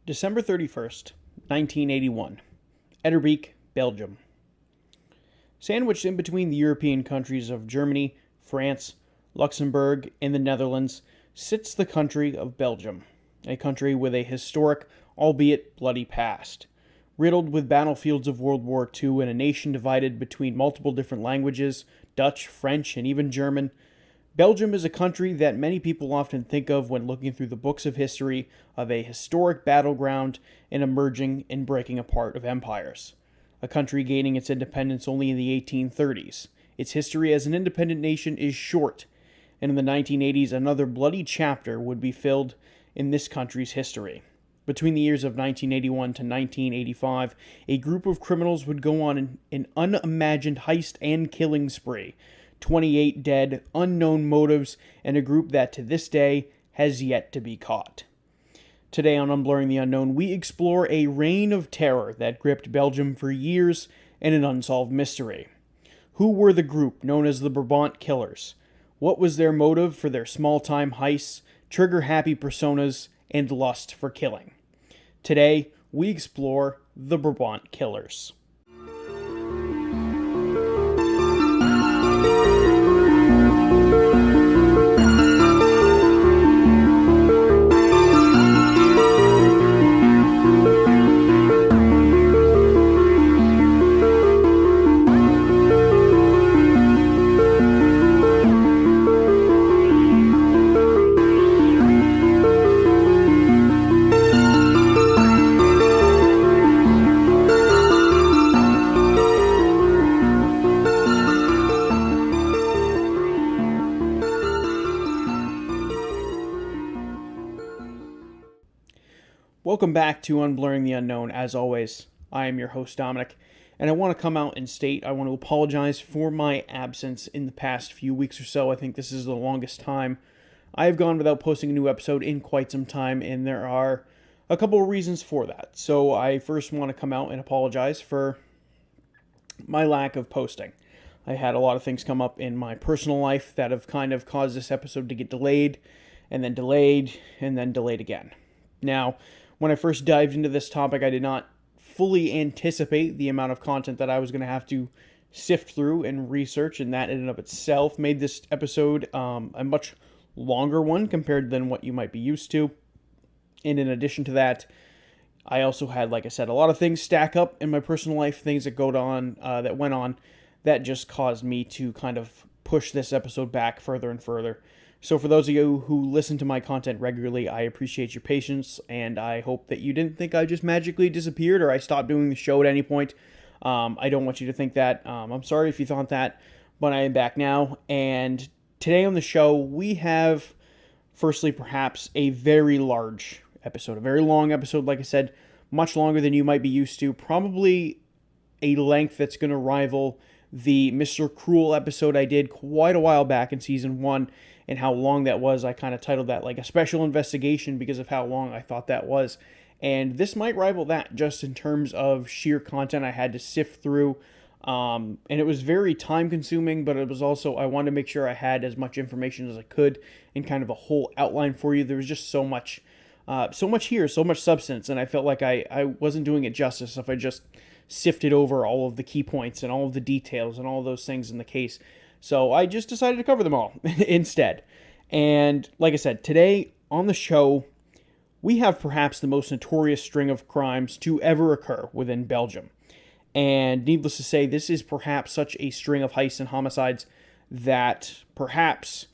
December 31st, 1981, Etterbeek, Belgium. Sandwiched in between the European countries of Germany, France, Luxembourg, and the Netherlands sits the country of Belgium, a country with a historic, albeit bloody past. Riddled with battlefields of World War II and a nation divided between multiple different languages, Dutch, French, and even German, Belgium is a country that many people often think of when looking through the books of history of a historic battleground and emerging and breaking apart of empires. A country gaining its independence only in the 1830s. Its history as an independent nation is short, and in the 1980s another bloody chapter would be filled in this country's history. Between the years of 1981 to 1985, a group of criminals would go on an unimagined heist and killing spree. 28 dead, unknown motives, and a group that to this day has yet to be caught. Today on Unblurring the Unknown, we explore a reign of terror that gripped Belgium for years and an unsolved mystery. Who were the group known as the Brabant Killers? What was their motive for their small-time heists, trigger-happy personas, and lust for killing? Today, we explore the Brabant Killers. Welcome back to Unblurring the Unknown. As always, I am your host, Dominic, and I want to come out and state I want to apologize for my absence in the past few weeks or so. I think this is the longest time I have gone without posting a new episode in quite some time, and there are a couple of reasons for that. So I first want to come out and apologize for my lack of posting. I had a lot of things come up in my personal life that have kind of caused this episode to get delayed, and then delayed, and then delayed again. Now, when I first dived into this topic, I did not fully anticipate the amount of content that I was going to have to sift through and research, and that in and of itself made this episode a much longer one compared than what you might be used to. And in addition to that, I also had, like I said, a lot of things stack up in my personal life, things that went on, that just caused me to kind of push this episode back further and further. So for those of you who listen to my content regularly, I appreciate your patience, and I hope that you didn't think I just magically disappeared or I stopped doing the show at any point. I don't want you to think that. I'm sorry if you thought that, but I am back now. And today on the show, we have, firstly, perhaps a very large episode, a very long episode, like I said, much longer than you might be used to, probably a length that's going to rival the Mr. Cruel episode I did quite a while back in Season 1, and how long that was. I kind of titled that like a special investigation because of how long I thought that was. And this might rival that just in terms of sheer content I had to sift through. And it was very time consuming, but it was also, I wanted to make sure I had as much information as I could in kind of a whole outline for you. There was just so much here, so much substance. And I felt like I wasn't doing it justice if I just sifted over all of the key points and all of the details and all those things in the case. So I just decided to cover them all instead. And like I said, today on the show, we have perhaps the most notorious string of crimes to ever occur within Belgium. And needless to say, this is perhaps such a string of heists and homicides that perhaps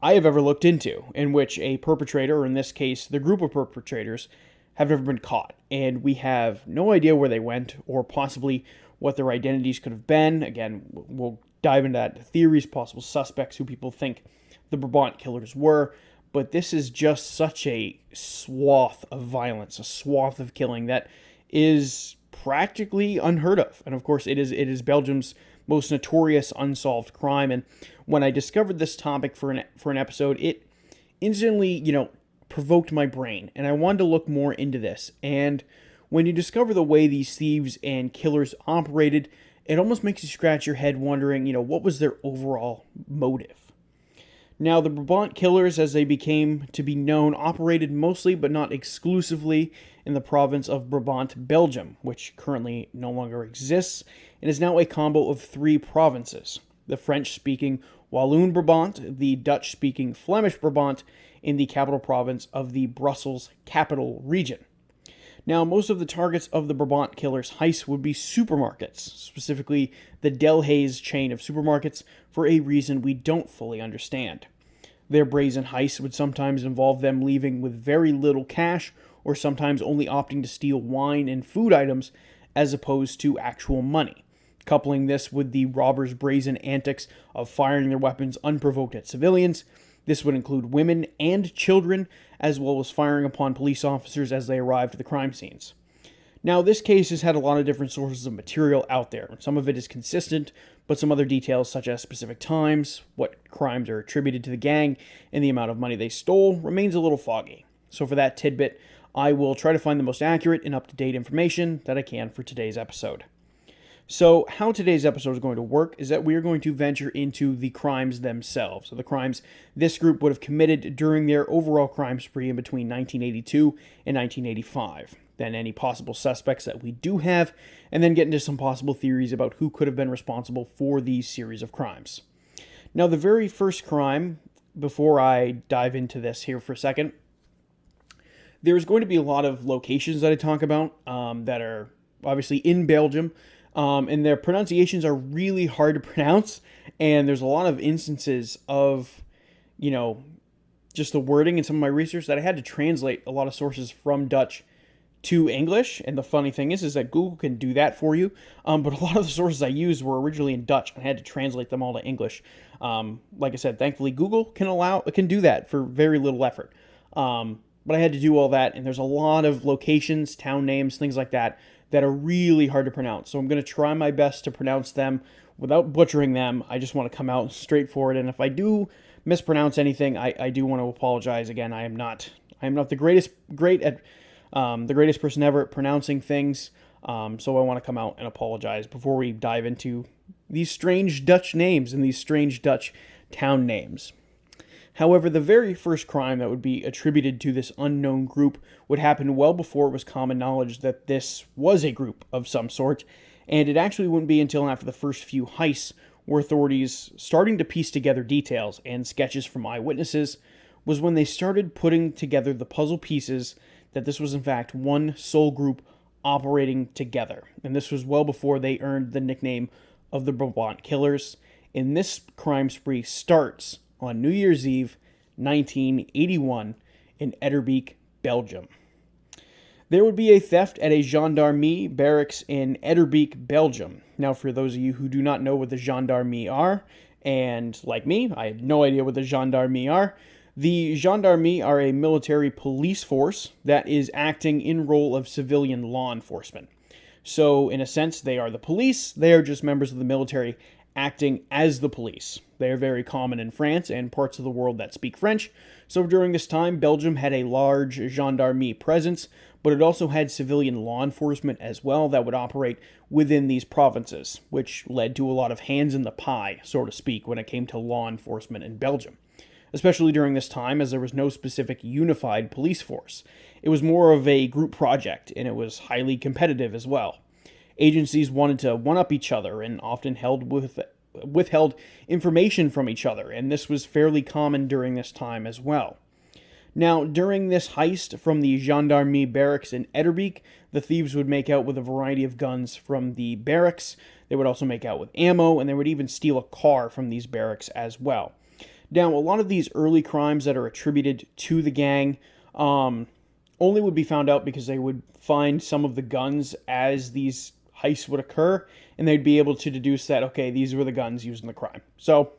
I have ever looked into, in which a perpetrator, or in this case, the group of perpetrators, have never been caught. And we have no idea where they went, or possibly what their identities could have been. Again, we'll dive into that, theories, possible suspects, who people think the Brabant Killers were, but this is just such a swath of violence, a swath of killing that is practically unheard of. And of course, it is Belgium's most notorious unsolved crime. And when I discovered this topic for an episode, it instantly, provoked my brain, and I wanted to look more into this. And when you discover the way these thieves and killers operated, it almost makes you scratch your head wondering, what was their overall motive? Now, the Brabant Killers, as they became to be known, operated mostly but not exclusively in the province of Brabant, Belgium, which currently no longer exists and is now a combo of three provinces: the French-speaking Walloon Brabant, the Dutch-speaking Flemish Brabant, in the capital province of the Brussels capital region. Now, most of the targets of the Brabant Killers heist would be supermarkets, specifically the Delhaize chain of supermarkets, for a reason we don't fully understand. Their brazen heists would sometimes involve them leaving with very little cash, or sometimes only opting to steal wine and food items as opposed to actual money. Coupling this with the robbers' brazen antics of firing their weapons unprovoked at civilians, this would include women and children, as well as firing upon police officers as they arrived at the crime scenes. Now, this case has had a lot of different sources of material out there. Some of it is consistent, but some other details, such as specific times, what crimes are attributed to the gang, and the amount of money they stole, remains a little foggy. So for that tidbit, I will try to find the most accurate and up-to-date information that I can for today's episode. So how today's episode is going to work is that we are going to venture into the crimes themselves. So the crimes this group would have committed during their overall crime spree in between 1982 and 1985. Then any possible suspects that we do have, and then get into some possible theories about who could have been responsible for these series of crimes. Now, the very first crime, before I dive into this here for a second, there's going to be a lot of locations that I talk about that are obviously in Belgium. And their pronunciations are really hard to pronounce, and there's a lot of instances of, just the wording in some of my research that I had to translate a lot of sources from Dutch to English. And the funny thing is that Google can do that for you, but a lot of the sources I used were originally in Dutch, and I had to translate them all to English. Like I said, thankfully Google can do that for very little effort. But I had to do all that, and there's a lot of locations, town names, things like that are really hard to pronounce. So I'm going to try my best to pronounce them without butchering them. I just want to come out straightforward, and if I do mispronounce anything, I do want to apologize. Again, I am not the greatest person ever at pronouncing things. So I want to come out and apologize before we dive into these strange Dutch names and these strange Dutch town names. However, the very first crime that would be attributed to this unknown group would happen well before it was common knowledge that this was a group of some sort, and it actually wouldn't be until after the first few heists were authorities starting to piece together details and sketches from eyewitnesses was when they started putting together the puzzle pieces that this was in fact one sole group operating together. And this was well before they earned the nickname of the Brabant Killers. And this crime spree starts on New Year's Eve, 1981, in Etterbeek, Belgium. There would be a theft at a gendarmerie barracks in Etterbeek, Belgium. Now, for those of you who do not know what the gendarmerie are, and like me, I have no idea what the gendarmerie are, the gendarmerie are a military police force that is acting in role of civilian law enforcement. So, in a sense, they are the police. They are just members of the military acting as the police. They are very common in France and parts of the world that speak French. So during this time, Belgium had a large gendarmerie presence, but it also had civilian law enforcement as well that would operate within these provinces, which led to a lot of hands in the pie, so to speak, when it came to law enforcement in Belgium. Especially during this time, as there was no specific unified police force. It was more of a group project, and it was highly competitive as well. Agencies wanted to one-up each other and often withheld information from each other, and this was fairly common during this time as well. Now, during this heist from the gendarmerie barracks in Etterbeek, the thieves would make out with a variety of guns from the barracks. They would also make out with ammo, and they would even steal a car from these barracks as well. Now, a lot of these early crimes that are attributed to the gang only would be found out because they would find some of the guns as these heists would occur, and they'd be able to deduce that, okay, these were the guns used in the crime. So,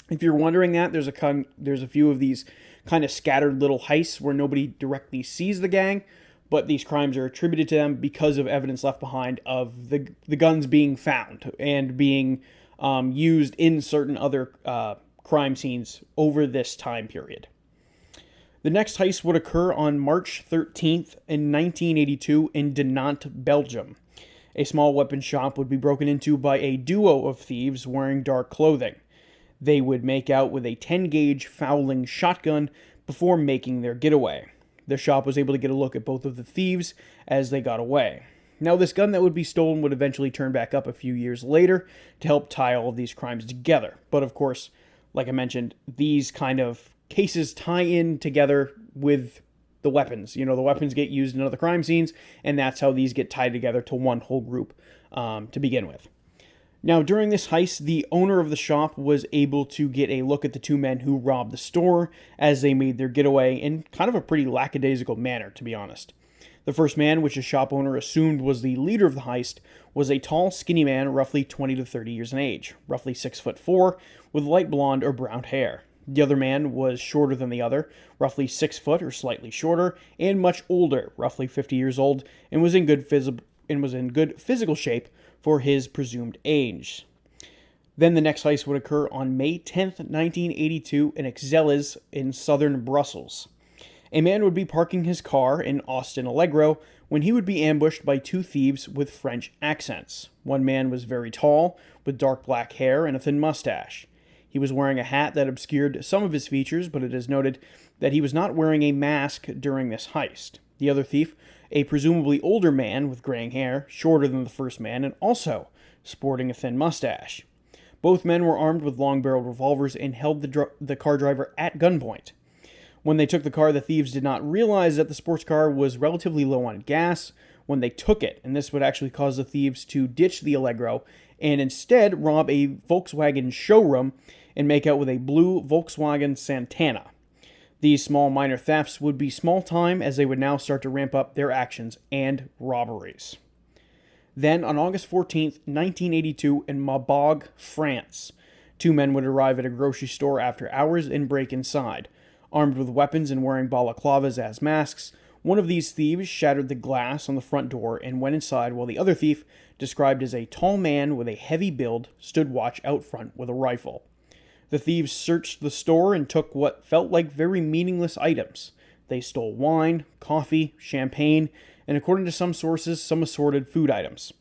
if you're wondering that, there's a few of these kind of scattered little heists where nobody directly sees the gang, but these crimes are attributed to them because of evidence left behind of the guns being found and being used in certain other crime scenes over this time period. The next heist would occur on March 13th in 1982 in Dinant, Belgium. A small weapon shop would be broken into by a duo of thieves wearing dark clothing. They would make out with a 10-gauge fouling shotgun before making their getaway. The shop was able to get a look at both of the thieves as they got away. Now, this gun that would be stolen would eventually turn back up a few years later to help tie all of these crimes together. But of course, like I mentioned, these kind of cases tie in together with the weapons. The weapons get used in other crime scenes, and that's how these get tied together to one whole group to begin with. Now, during this heist, the owner of the shop was able to get a look at the two men who robbed the store as they made their getaway in kind of a pretty lackadaisical manner, to be honest. The first man, which the shop owner assumed was the leader of the heist, was a tall, skinny man, roughly 20 to 30 years in age, roughly 6'4", with light blonde or brown hair. The other man was shorter than the other, roughly 6 foot or slightly shorter, and much older, roughly 50 years old, and was in good physical shape for his presumed age. Then the next heist would occur on May 10th, 1982 in Ixelles in southern Brussels. A man would be parking his car in Austin Allegro when he would be ambushed by two thieves with French accents. One man was very tall, with dark black hair and a thin mustache. He was wearing a hat that obscured some of his features, but it is noted that he was not wearing a mask during this heist. The other thief, a presumably older man with graying hair, shorter than the first man, and also sporting a thin mustache. Both men were armed with long-barreled revolvers and held the car driver at gunpoint. When they took the car, the thieves did not realize that the sports car was relatively low on gas when they took it, and this would actually cause the thieves to ditch the Allegro and instead rob a Volkswagen showroom and make out with a blue Volkswagen Santana. These small minor thefts would be small time as they would now start to ramp up their actions and robberies. Then, on August 14th, 1982, in Maubeuge, France, two men would arrive at a grocery store after hours and break inside. Armed with weapons and wearing balaclavas as masks, one of these thieves shattered the glass on the front door and went inside while the other thief, described as a tall man with a heavy build, stood watch out front with a rifle. The thieves searched the store and took what felt like very meaningless items. They stole wine, coffee, champagne, and according to some sources, some assorted food items.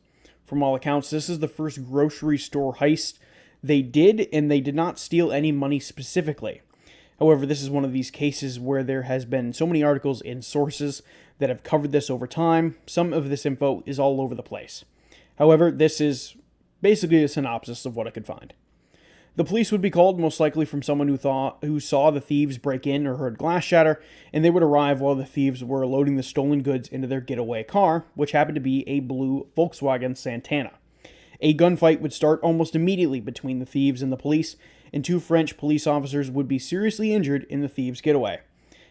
From all accounts, this is the first grocery store heist they did, and they did not steal any money specifically. However, this is one of these cases where there has been so many articles and sources that have covered this over time. Some of this info is all over the place. However, this is basically a synopsis of what I could find. The police would be called, most likely from someone who saw the thieves break in or heard glass shatter, and they would arrive while the thieves were loading the stolen goods into their getaway car, which happened to be a blue Volkswagen Santana. A gunfight would start almost immediately between the thieves and the police, and two French police officers would be seriously injured in the thieves' getaway.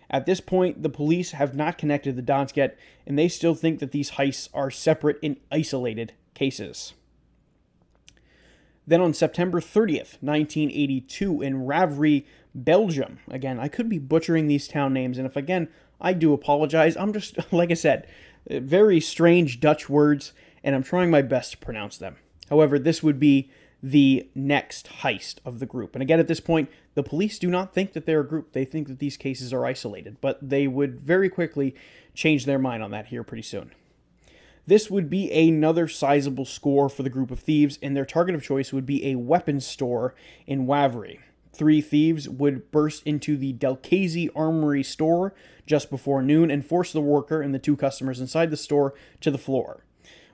At this point, the police have not connected the dots yet, and they still think that these heists are separate and isolated cases. Then on September 30th, 1982, in Ravry, Belgium. Again, I could be butchering these town names, and if again, I do apologize. I'm just, like I said, very strange Dutch words, and I'm trying my best to pronounce them. However, this would be the next heist of the group. And again, at this point, the police do not think that they're a group. They think that these cases are isolated, but they would very quickly change their mind on that here pretty soon. This would be another sizable score for the group of thieves, and their target of choice would be a weapons store in Wavry. Three thieves would burst into the Delcazy Armory store just before noon and force the worker and the two customers inside the store to the floor.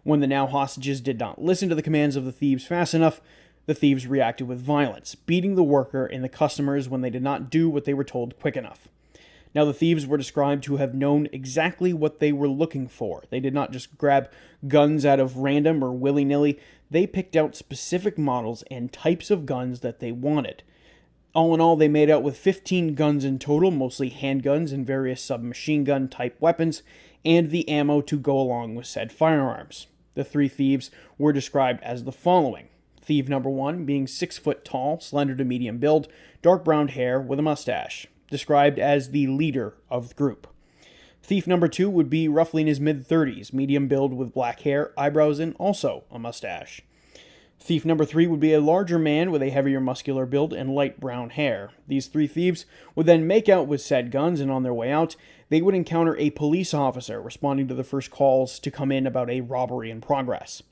When the now hostages did not listen to the commands of the thieves fast enough, the thieves reacted with violence, beating the worker and the customers when they did not do what they were told quick enough. Now, the thieves were described to have known exactly what they were looking for. They did not just grab guns out of random or willy-nilly. They picked out specific models and types of guns that they wanted. All in all, they made out with 15 guns in total, mostly handguns and various submachine gun type weapons, and the ammo to go along with said firearms. The three thieves were described as the following. Thief number 1 being 6 foot tall, slender to medium build, dark brown hair with a mustache, described as the leader of the group. Thief number 2 would be roughly in his mid-30s, medium build with black hair, eyebrows, and also a mustache. Thief number 3 would be a larger man with a heavier muscular build and light brown hair. These three thieves would then make out with said guns, and on their way out, they would encounter a police officer responding to the first calls to come in about a robbery in progress.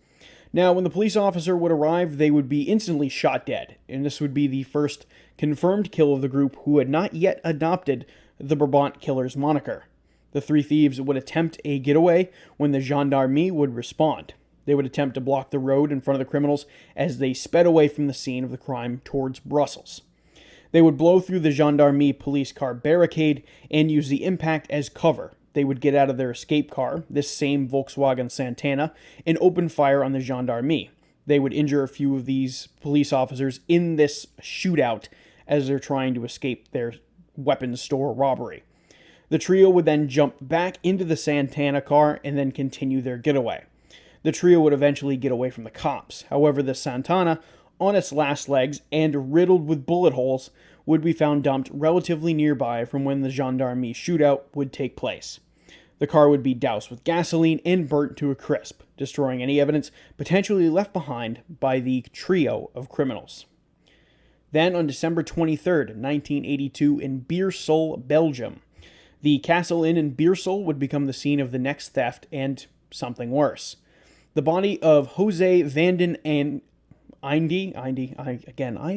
Now, when the police officer would arrive, they would be instantly shot dead, and this would be the first confirmed kill of the group who had not yet adopted the Brabant Killers moniker. The three thieves would attempt a getaway when the gendarmerie would respond. They would attempt to block the road in front of the criminals as they sped away from the scene of the crime towards Brussels. They would blow through the gendarmerie police car barricade and use the impact as cover. They would get out of their escape car, this same Volkswagen Santana, and open fire on the gendarmerie. They would injure a few of these police officers in this shootout as they're trying to escape their weapons store robbery. The trio would then jump back into the Santana car and then continue their getaway. The trio would eventually get away from the cops. However, the Santana, on its last legs and riddled with bullet holes, would be found dumped relatively nearby from when the gendarmerie shootout would take place. The car would be doused with gasoline and burnt to a crisp, destroying any evidence potentially left behind by the trio of criminals. Then, on December 23rd, 1982, in Beersel, Belgium, the Castle Inn in Beersel would become the scene of the next theft and something worse. The body of Jose Vanden and I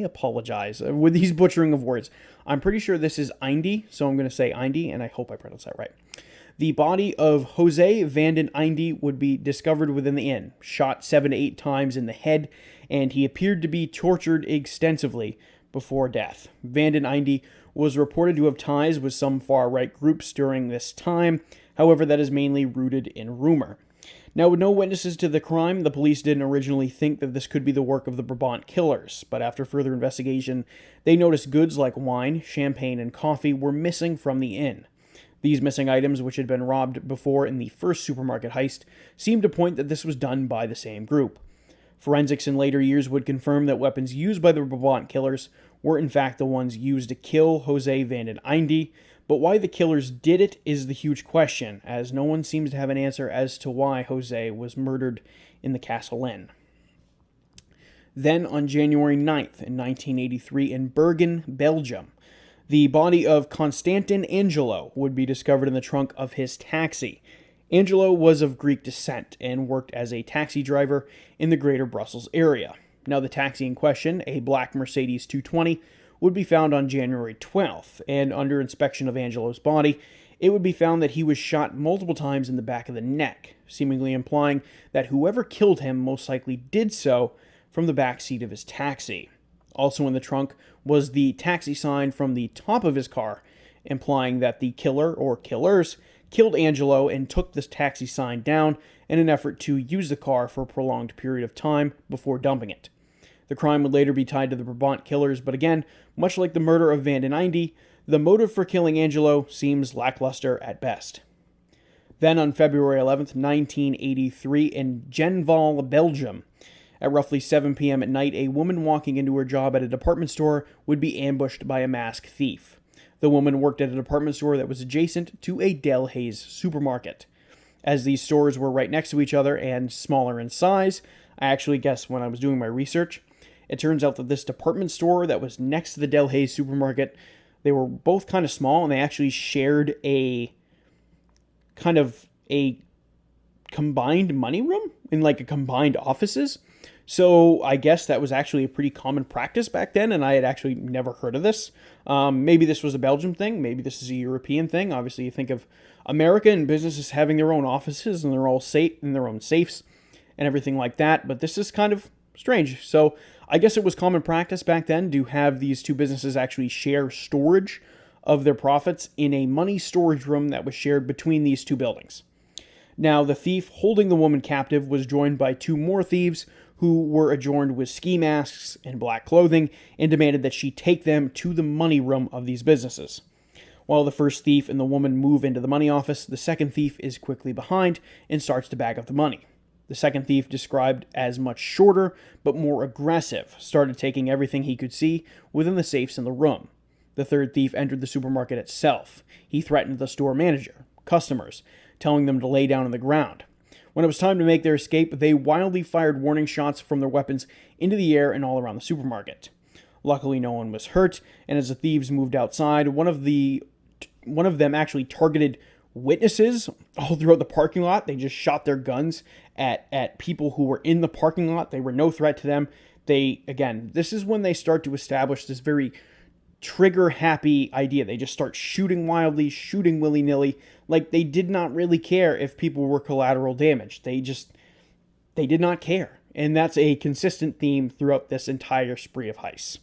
apologize with these butchering of words. I'm pretty sure this is Indy, so I'm going to say Indy, and I hope I pronounce that right. The body of Jose Vanden Indy would be discovered within the inn, shot 7 to 8 times in the head, and he appeared to be tortured extensively before death. Vanden Indy was reported to have ties with some far-right groups during this time. However, that is mainly rooted in rumor. Now, with no witnesses to the crime, the police didn't originally think that this could be the work of the Brabant Killers, but after further investigation, they noticed goods like wine, champagne, and coffee were missing from the inn. These missing items, which had been robbed before in the first supermarket heist, seemed to point that this was done by the same group. Forensics in later years would confirm that weapons used by the Brabant Killers were in fact the ones used to kill Jose Vanden Indy, but why the killers did it is the huge question, as no one seems to have an answer as to why Jose was murdered in the Castle Inn. Then, on January 9th, in 1983, in Bergen, Belgium, the body of Constantin Angelo would be discovered in the trunk of his taxi. Angelo was of Greek descent and worked as a taxi driver in the greater Brussels area. Now, the taxi in question, a black Mercedes 220, would be found on January 12th, and under inspection of Angelo's body, it would be found that he was shot multiple times in the back of the neck, seemingly implying that whoever killed him most likely did so from the back seat of his taxi. Also in the trunk was the taxi sign from the top of his car, implying that the killer or killers killed Angelo and took this taxi sign down in an effort to use the car for a prolonged period of time before dumping it. The crime would later be tied to the Brabant Killers, but again, much like the murder of Vanden Indy, the motive for killing Angelo seems lackluster at best. Then on February 11th, 1983, in Genval, Belgium, at roughly 7 p.m. at night, a woman walking into her job at a department store would be ambushed by a masked thief. The woman worked at a department store that was adjacent to a Delhaize supermarket. As these stores were right next to each other and smaller in size, I actually guessed when I was doing my research, it turns out that this department store that was next to the Delhaize supermarket, they were both kind of small, and they actually shared a kind of a combined money room in like a combined offices. So I guess that was actually a pretty common practice back then, and I had actually never heard of this. Maybe this was a Belgium thing. Maybe this is a European thing. Obviously, you think of America and businesses having their own offices, and they're all safe in their own safes and everything like that. But this is kind of strange. So I guess it was common practice back then to have these two businesses actually share storage of their profits in a money storage room that was shared between these two buildings. Now, the thief holding the woman captive was joined by two more thieves who were adorned with ski masks and black clothing and demanded that she take them to the money room of these businesses. While the first thief and the woman move into the money office, the second thief is quickly behind and starts to bag up the money. The second thief, described as much shorter but more aggressive, started taking everything he could see within the safes in the room. The third thief entered the supermarket itself. He threatened the store manager, customers, telling them to lay down on the ground. When it was time to make their escape, they wildly fired warning shots from their weapons into the air and all around the supermarket. Luckily, no one was hurt, and as the thieves moved outside, one of them actually targeted witnesses all throughout the parking lot. They just shot their guns at people who were in the parking lot. They were no threat to them. This is when they start to establish this very trigger happy idea. They just start shooting wildly, shooting willy-nilly. Like, they did not really care if people were collateral damage. They did not care. And that's a consistent theme throughout this entire spree of heists.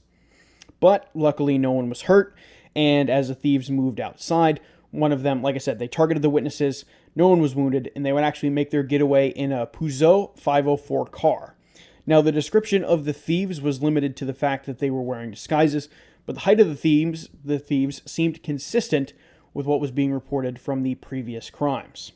But luckily no one was hurt. And as the thieves moved outside, one of them, like I said, they targeted the witnesses. No one was wounded, and they would actually make their getaway in a Peugeot 504 car. Now, the description of the thieves was limited to the fact that they were wearing disguises, but the height of the thieves seemed consistent with what was being reported from the previous crimes.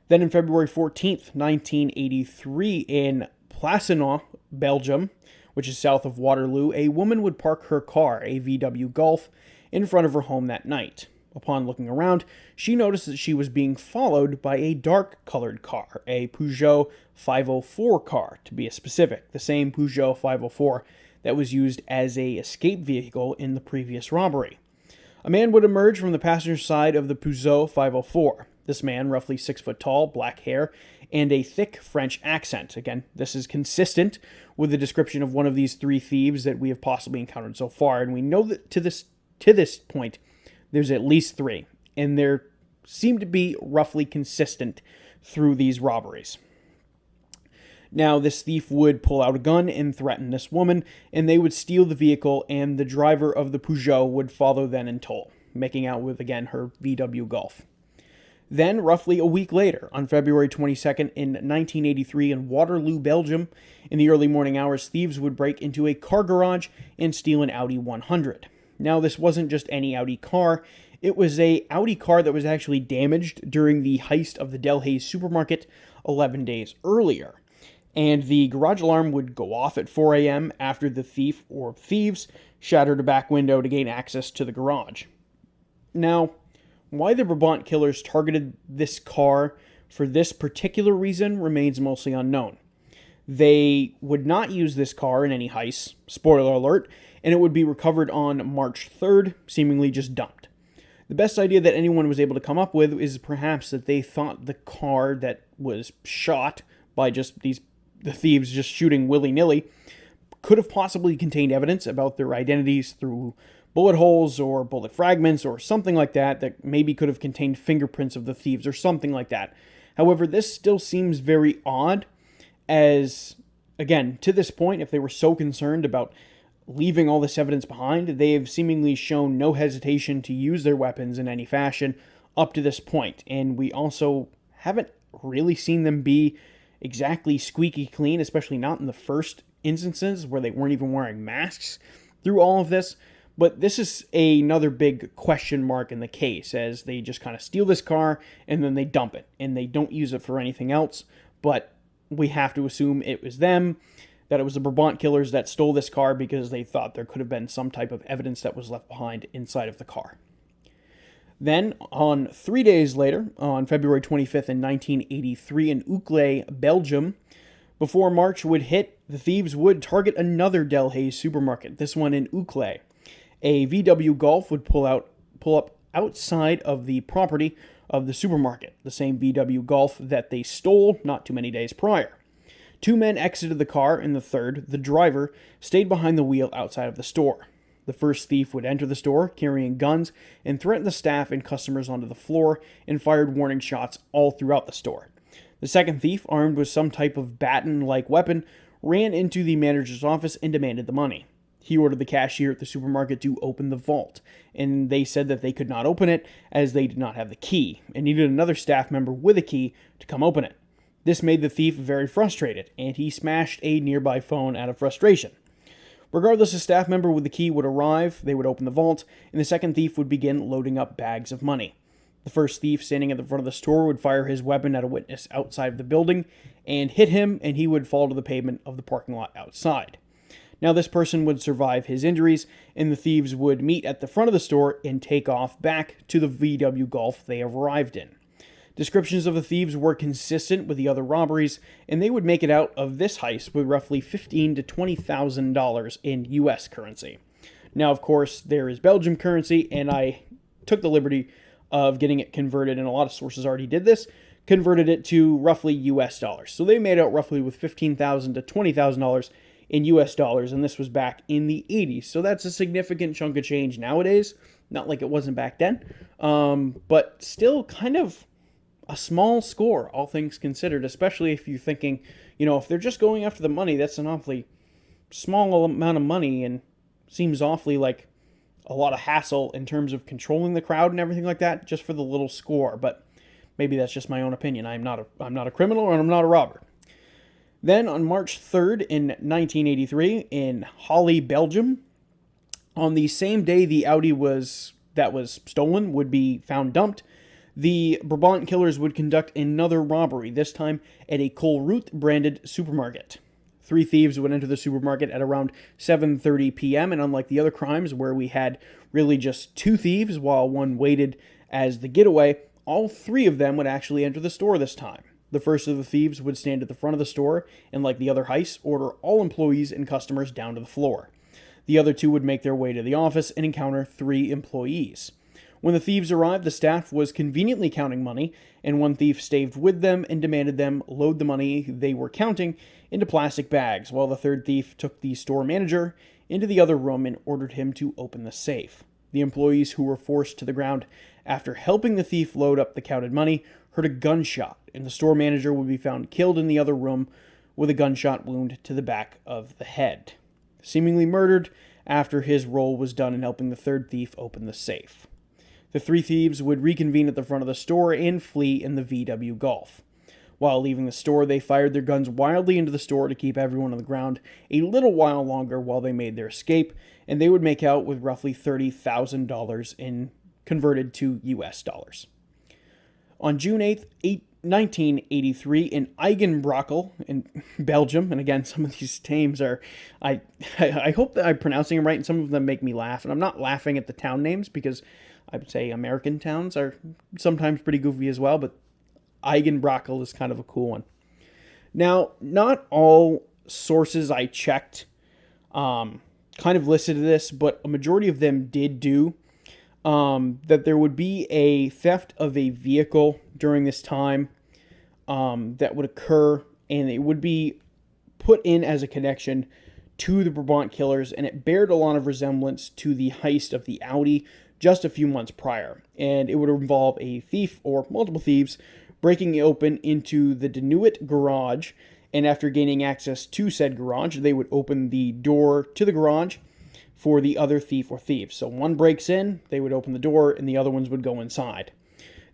Then on February 14th, 1983, in Plassenau, Belgium, which is south of Waterloo, a woman would park her car, a VW Golf, in front of her home that night. Upon looking around, she noticed that she was being followed by a dark-colored car, a Peugeot 504 car, to be specific, the same Peugeot 504 that was used as an escape vehicle in the previous robbery. A man would emerge from the passenger side of the Peugeot 504. This man, roughly 6 foot tall, black hair, and a thick French accent. Again, this is consistent with the description of one of these three thieves that we have possibly encountered so far, and we know that to this point, there's at least three, and they seem to be roughly consistent through these robberies. Now, this thief would pull out a gun and threaten this woman, and they would steal the vehicle, and the driver of the Peugeot would follow then in tow, making out with, again, her VW Golf. Then, roughly a week later, on February 22nd in 1983 in Waterloo, Belgium, in the early morning hours, thieves would break into a car garage and steal an Audi 100. Now, this wasn't just any Audi car. It was a Audi car that was actually damaged during the heist of the Delhaize supermarket 11 days earlier. And the garage alarm would go off at 4 a.m. after the thief or thieves shattered a back window to gain access to the garage. Now, why the Brabant Killers targeted this car for this particular reason remains mostly unknown. They would not use this car in any heists, spoiler alert, and it would be recovered on March 3rd, seemingly just dumped. The best idea that anyone was able to come up with is perhaps that they thought the car that was shot by the thieves just shooting willy-nilly could have possibly contained evidence about their identities through bullet holes or bullet fragments or something like that maybe could have contained fingerprints of the thieves or something like that. However, this still seems very odd as, again, to this point, if they were so concerned about leaving all this evidence behind, they have seemingly shown no hesitation to use their weapons in any fashion up to this point. And we also haven't really seen them be exactly squeaky clean, especially not in the first instances where they weren't even wearing masks through all of this. But this is another big question mark in the case, as they just kind of steal this car and then they dump it and they don't use it for anything else. But we have to assume it was them, that it was the Brabant Killers that stole this car because they thought there could have been some type of evidence that was left behind inside of the car. Then, on 3 days later, on February 25th in 1983 in Uccle, Belgium, before March would hit, the thieves would target another Delhaize supermarket, this one in Uccle. A VW Golf would pull up outside of the property of the supermarket, the same VW Golf that they stole not too many days prior. Two men exited the car, and the third, the driver, stayed behind the wheel outside of the store. The first thief would enter the store carrying guns and threaten the staff and customers onto the floor and fired warning shots all throughout the store. The second thief, armed with some type of baton-like weapon, ran into the manager's office and demanded the money. He ordered the cashier at the supermarket to open the vault, and they said that they could not open it as they did not have the key, and needed another staff member with a key to come open it. This made the thief very frustrated, and he smashed a nearby phone out of frustration. Regardless, a staff member with the key would arrive, they would open the vault, and the second thief would begin loading up bags of money. The first thief, standing at the front of the store, would fire his weapon at a witness outside of the building and hit him, and he would fall to the pavement of the parking lot outside. Now, this person would survive his injuries, and the thieves would meet at the front of the store and take off back to the VW Golf they arrived in. Descriptions of the thieves were consistent with the other robberies, and they would make it out of this heist with roughly $15,000 to $20,000 in U.S. currency. Now, of course, there is Belgium currency, and I took the liberty of getting it converted, and a lot of sources already did this, converted it to roughly US dollars. So they made out roughly with $15,000 to $20,000 in US dollars, and this was back in the 80s. So that's a significant chunk of change nowadays. Not like it wasn't back then, but still kind of a small score, all things considered, especially if you're thinking, if they're just going after the money, that's an awfully small amount of money and seems awfully like a lot of hassle in terms of controlling the crowd and everything like that, just for the little score. But maybe that's just my own opinion. I'm not a criminal, and I'm not a robber. Then on March 3rd in 1983 in Holly, Belgium, on the same day the Audi that was stolen would be found dumped, the Brabant Killers would conduct another robbery, this time at a Colruyt branded supermarket. 3 thieves would enter the supermarket at around 7:30 p.m., and unlike the other crimes where we had really just 2 thieves while one waited as the getaway, all 3 of them would actually enter the store this time. The first of the thieves would stand at the front of the store and, like the other heists, order all employees and customers down to the floor. The other 2 would make their way to the office and encounter 3 employees. When the thieves arrived, the staff was conveniently counting money, and one thief stayed with them and demanded them load the money they were counting into plastic bags, while the third thief took the store manager into the other room and ordered him to open the safe. The employees, who were forced to the ground after helping the thief load up the counted money, heard a gunshot, and the store manager would be found killed in the other room with a gunshot wound to the back of the head, seemingly murdered after his role was done in helping the third thief open the safe. The 3 thieves would reconvene at the front of the store and flee in the VW Golf. While leaving the store, they fired their guns wildly into the store to keep everyone on the ground a little while longer while they made their escape, and they would make out with roughly $30,000 in converted to US dollars. On June 8th, 1983, in Eigenbrakel in Belgium, and again, some of these names are, I hope that I'm pronouncing them right, and some of them make me laugh, and I'm not laughing at the town names, because I would say American towns are sometimes pretty goofy as well, but Eigenbrakel is kind of a cool one. Now, not all sources I checked kind of listed this, but a majority of them did do that there would be a theft of a vehicle during this time that would occur, and it would be put in as a connection to the Brabant Killers, and it bared a lot of resemblance to the heist of the Audi just a few months prior. And it would involve a thief or multiple thieves breaking open into the Denuit garage, and after gaining access to said garage, they would open the door to the garage for the other thief or thieves. So one breaks in, they would open the door, and the other ones would go inside.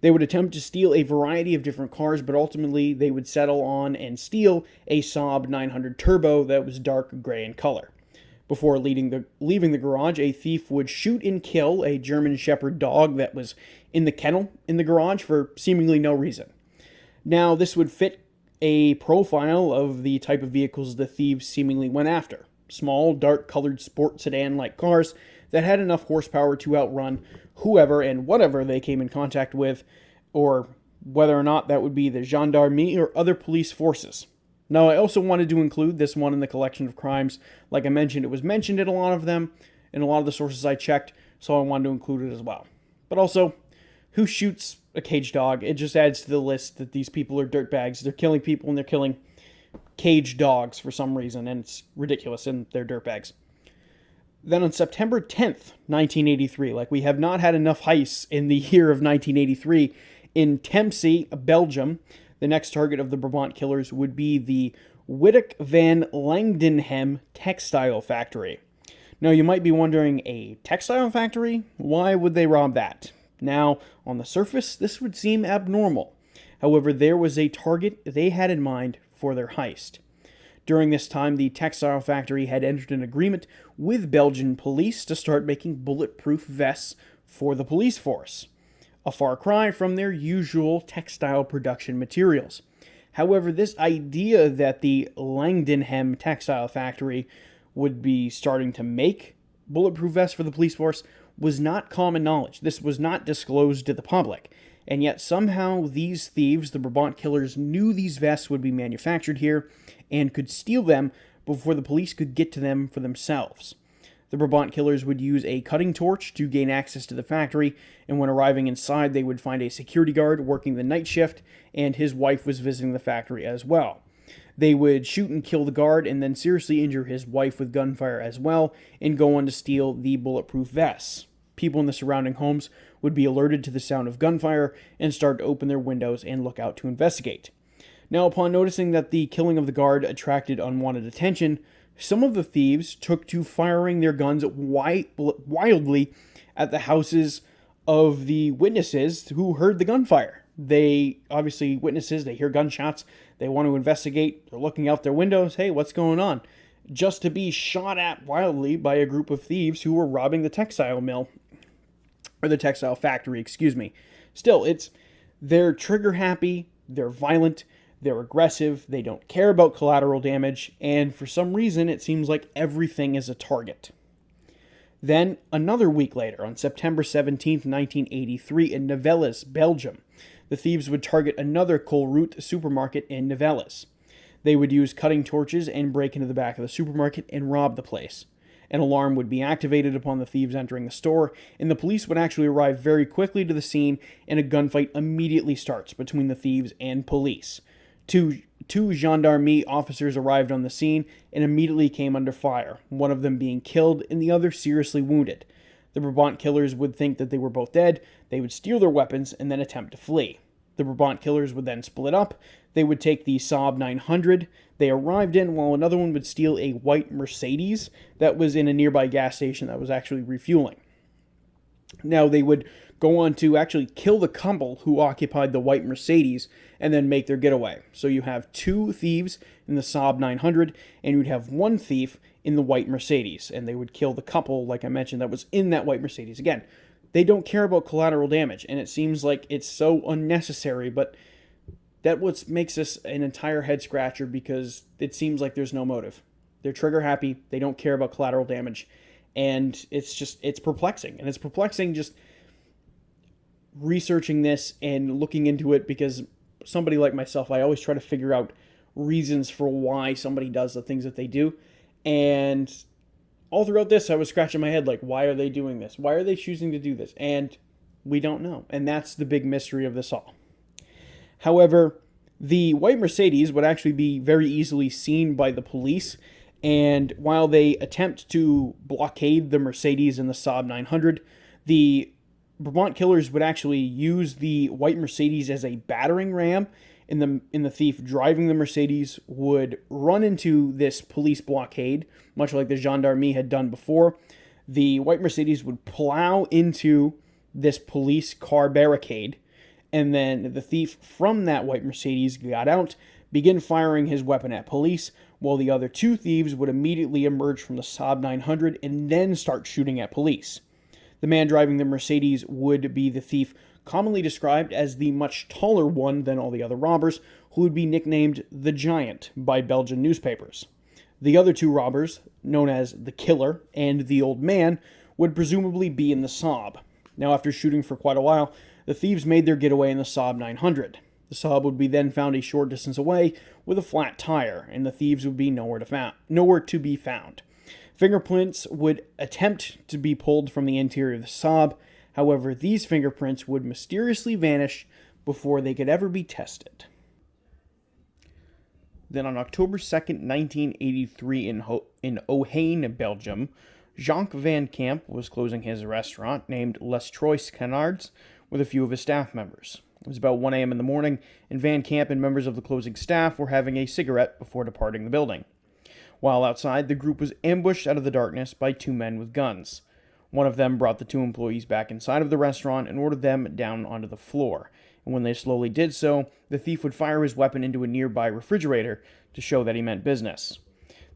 They would attempt to steal a variety of different cars, but ultimately they would settle on and steal a Saab 900 Turbo that was dark gray in color. Before leaving the garage, a thief would shoot and kill a German Shepherd dog that was in the kennel in the garage for seemingly no reason. Now, this would fit a profile of the type of vehicles the thieves seemingly went after. Small, dark-colored sport sedan-like cars that had enough horsepower to outrun whoever and whatever they came in contact with, or whether or not that would be the gendarmerie or other police forces. Now, I also wanted to include this one in the collection of crimes. Like I mentioned, it was mentioned in a lot of them, in a lot of the sources I checked, so I wanted to include it as well. But also, who shoots a caged dog? It just adds to the list that these people are dirtbags. They're killing people and they're killing caged dogs for some reason, and it's ridiculous, and they're dirtbags. Then on September 10th, 1983, like we have not had enough heists in the year of 1983, in Tempsey, Belgium, the next target of the Brabant Killers would be the Wittek van Langdenham textile factory. Now, you might be wondering, a textile factory? Why would they rob that? Now, on the surface, this would seem abnormal. However, there was a target they had in mind for their heist. During this time, the textile factory had entered an agreement with Belgian police to start making bulletproof vests for the police force, a far cry from their usual textile production materials. However, this idea that the Langdenham textile factory would be starting to make bulletproof vests for the police force was not common knowledge. This was not disclosed to the public. And yet somehow these thieves, the Brabant Killers, knew these vests would be manufactured here and could steal them before the police could get to them for themselves. The Brabant Killers would use a cutting torch to gain access to the factory, and when arriving inside, they would find a security guard working the night shift, and his wife was visiting the factory as well. They would shoot and kill the guard and then seriously injure his wife with gunfire as well, and go on to steal the bulletproof vests. People in the surrounding homes would be alerted to the sound of gunfire and start to open their windows and look out to investigate. Now, upon noticing that the killing of the guard attracted unwanted attention, some of the thieves took to firing their guns wildly at the houses of the witnesses who heard the gunfire. Witnesses, they hear gunshots, they want to investigate, they're looking out their windows, hey, what's going on? Just to be shot at wildly by a group of thieves who were robbing the textile factory, Still, they're trigger happy, they're violent, they're aggressive, they don't care about collateral damage, and for some reason it seems like everything is a target. Then, another week later, on September 17th, 1983, in Nivelles, Belgium, the thieves would target another Colruyt supermarket in Nivelles. They would use cutting torches and break into the back of the supermarket and rob the place. An alarm would be activated upon the thieves entering the store, and the police would actually arrive very quickly to the scene, and a gunfight immediately starts between the thieves and police. Two gendarmerie officers arrived on the scene and immediately came under fire, one of them being killed and the other seriously wounded. The Brabant Killers would think that they were both dead, they would steal their weapons, and then attempt to flee. The Brabant Killers would then split up. They would take the Saab 900 they arrived in, while another one would steal a white Mercedes that was in a nearby gas station that was actually refueling. Now, they would go on to actually kill the couple who occupied the white Mercedes and then make their getaway. So you have two thieves in the Saab 900, and you'd have one thief in the white Mercedes, and they would kill the couple, like I mentioned, that was in that white Mercedes. Again, they don't care about collateral damage, and it seems like it's so unnecessary, but that what makes this an entire head scratcher, because it seems like there's no motive. They're trigger happy, they don't care about collateral damage, and it's perplexing. And it's perplexing just researching this and looking into it, because somebody like myself, I always try to figure out reasons for why somebody does the things that they do. And all throughout this, I was scratching my head like, why are they doing this? Why are they choosing to do this? And we don't know. And that's the big mystery of this all. However, the white Mercedes would actually be very easily seen by the police. And while they attempt to blockade the Mercedes and the Saab 900, the Brabant Killers would actually use the white Mercedes as a battering ram, and the thief driving the Mercedes would run into this police blockade, much like the gendarmerie had done before. The white Mercedes would plow into this police car barricade, and then the thief from that white Mercedes got out, began firing his weapon at police, while the other two thieves would immediately emerge from the Saab 900 and then start shooting at police. The man driving the Mercedes would be the thief commonly described as the much taller one than all the other robbers, who would be nicknamed the Giant by Belgian newspapers. The other two robbers, known as the Killer and the Old Man, would presumably be in the Saab. Now, after shooting for quite a while, the thieves made their getaway in the Saab 900. The Saab would be then found a short distance away with a flat tire, and the thieves would be nowhere to be found. Fingerprints would attempt to be pulled from the interior of the Saab. However, these fingerprints would mysteriously vanish before they could ever be tested. Then on October 2nd, 1983, in Ohain, Belgium, Jacques Van Camp was closing his restaurant named Les Trois Canards with a few of his staff members. It was about 1 a.m. in the morning, and Van Camp and members of the closing staff were having a cigarette before departing the building. While outside, the group was ambushed out of the darkness by two men with guns. One of them brought the two employees back inside of the restaurant and ordered them down onto the floor. And when they slowly did so, the thief would fire his weapon into a nearby refrigerator to show that he meant business.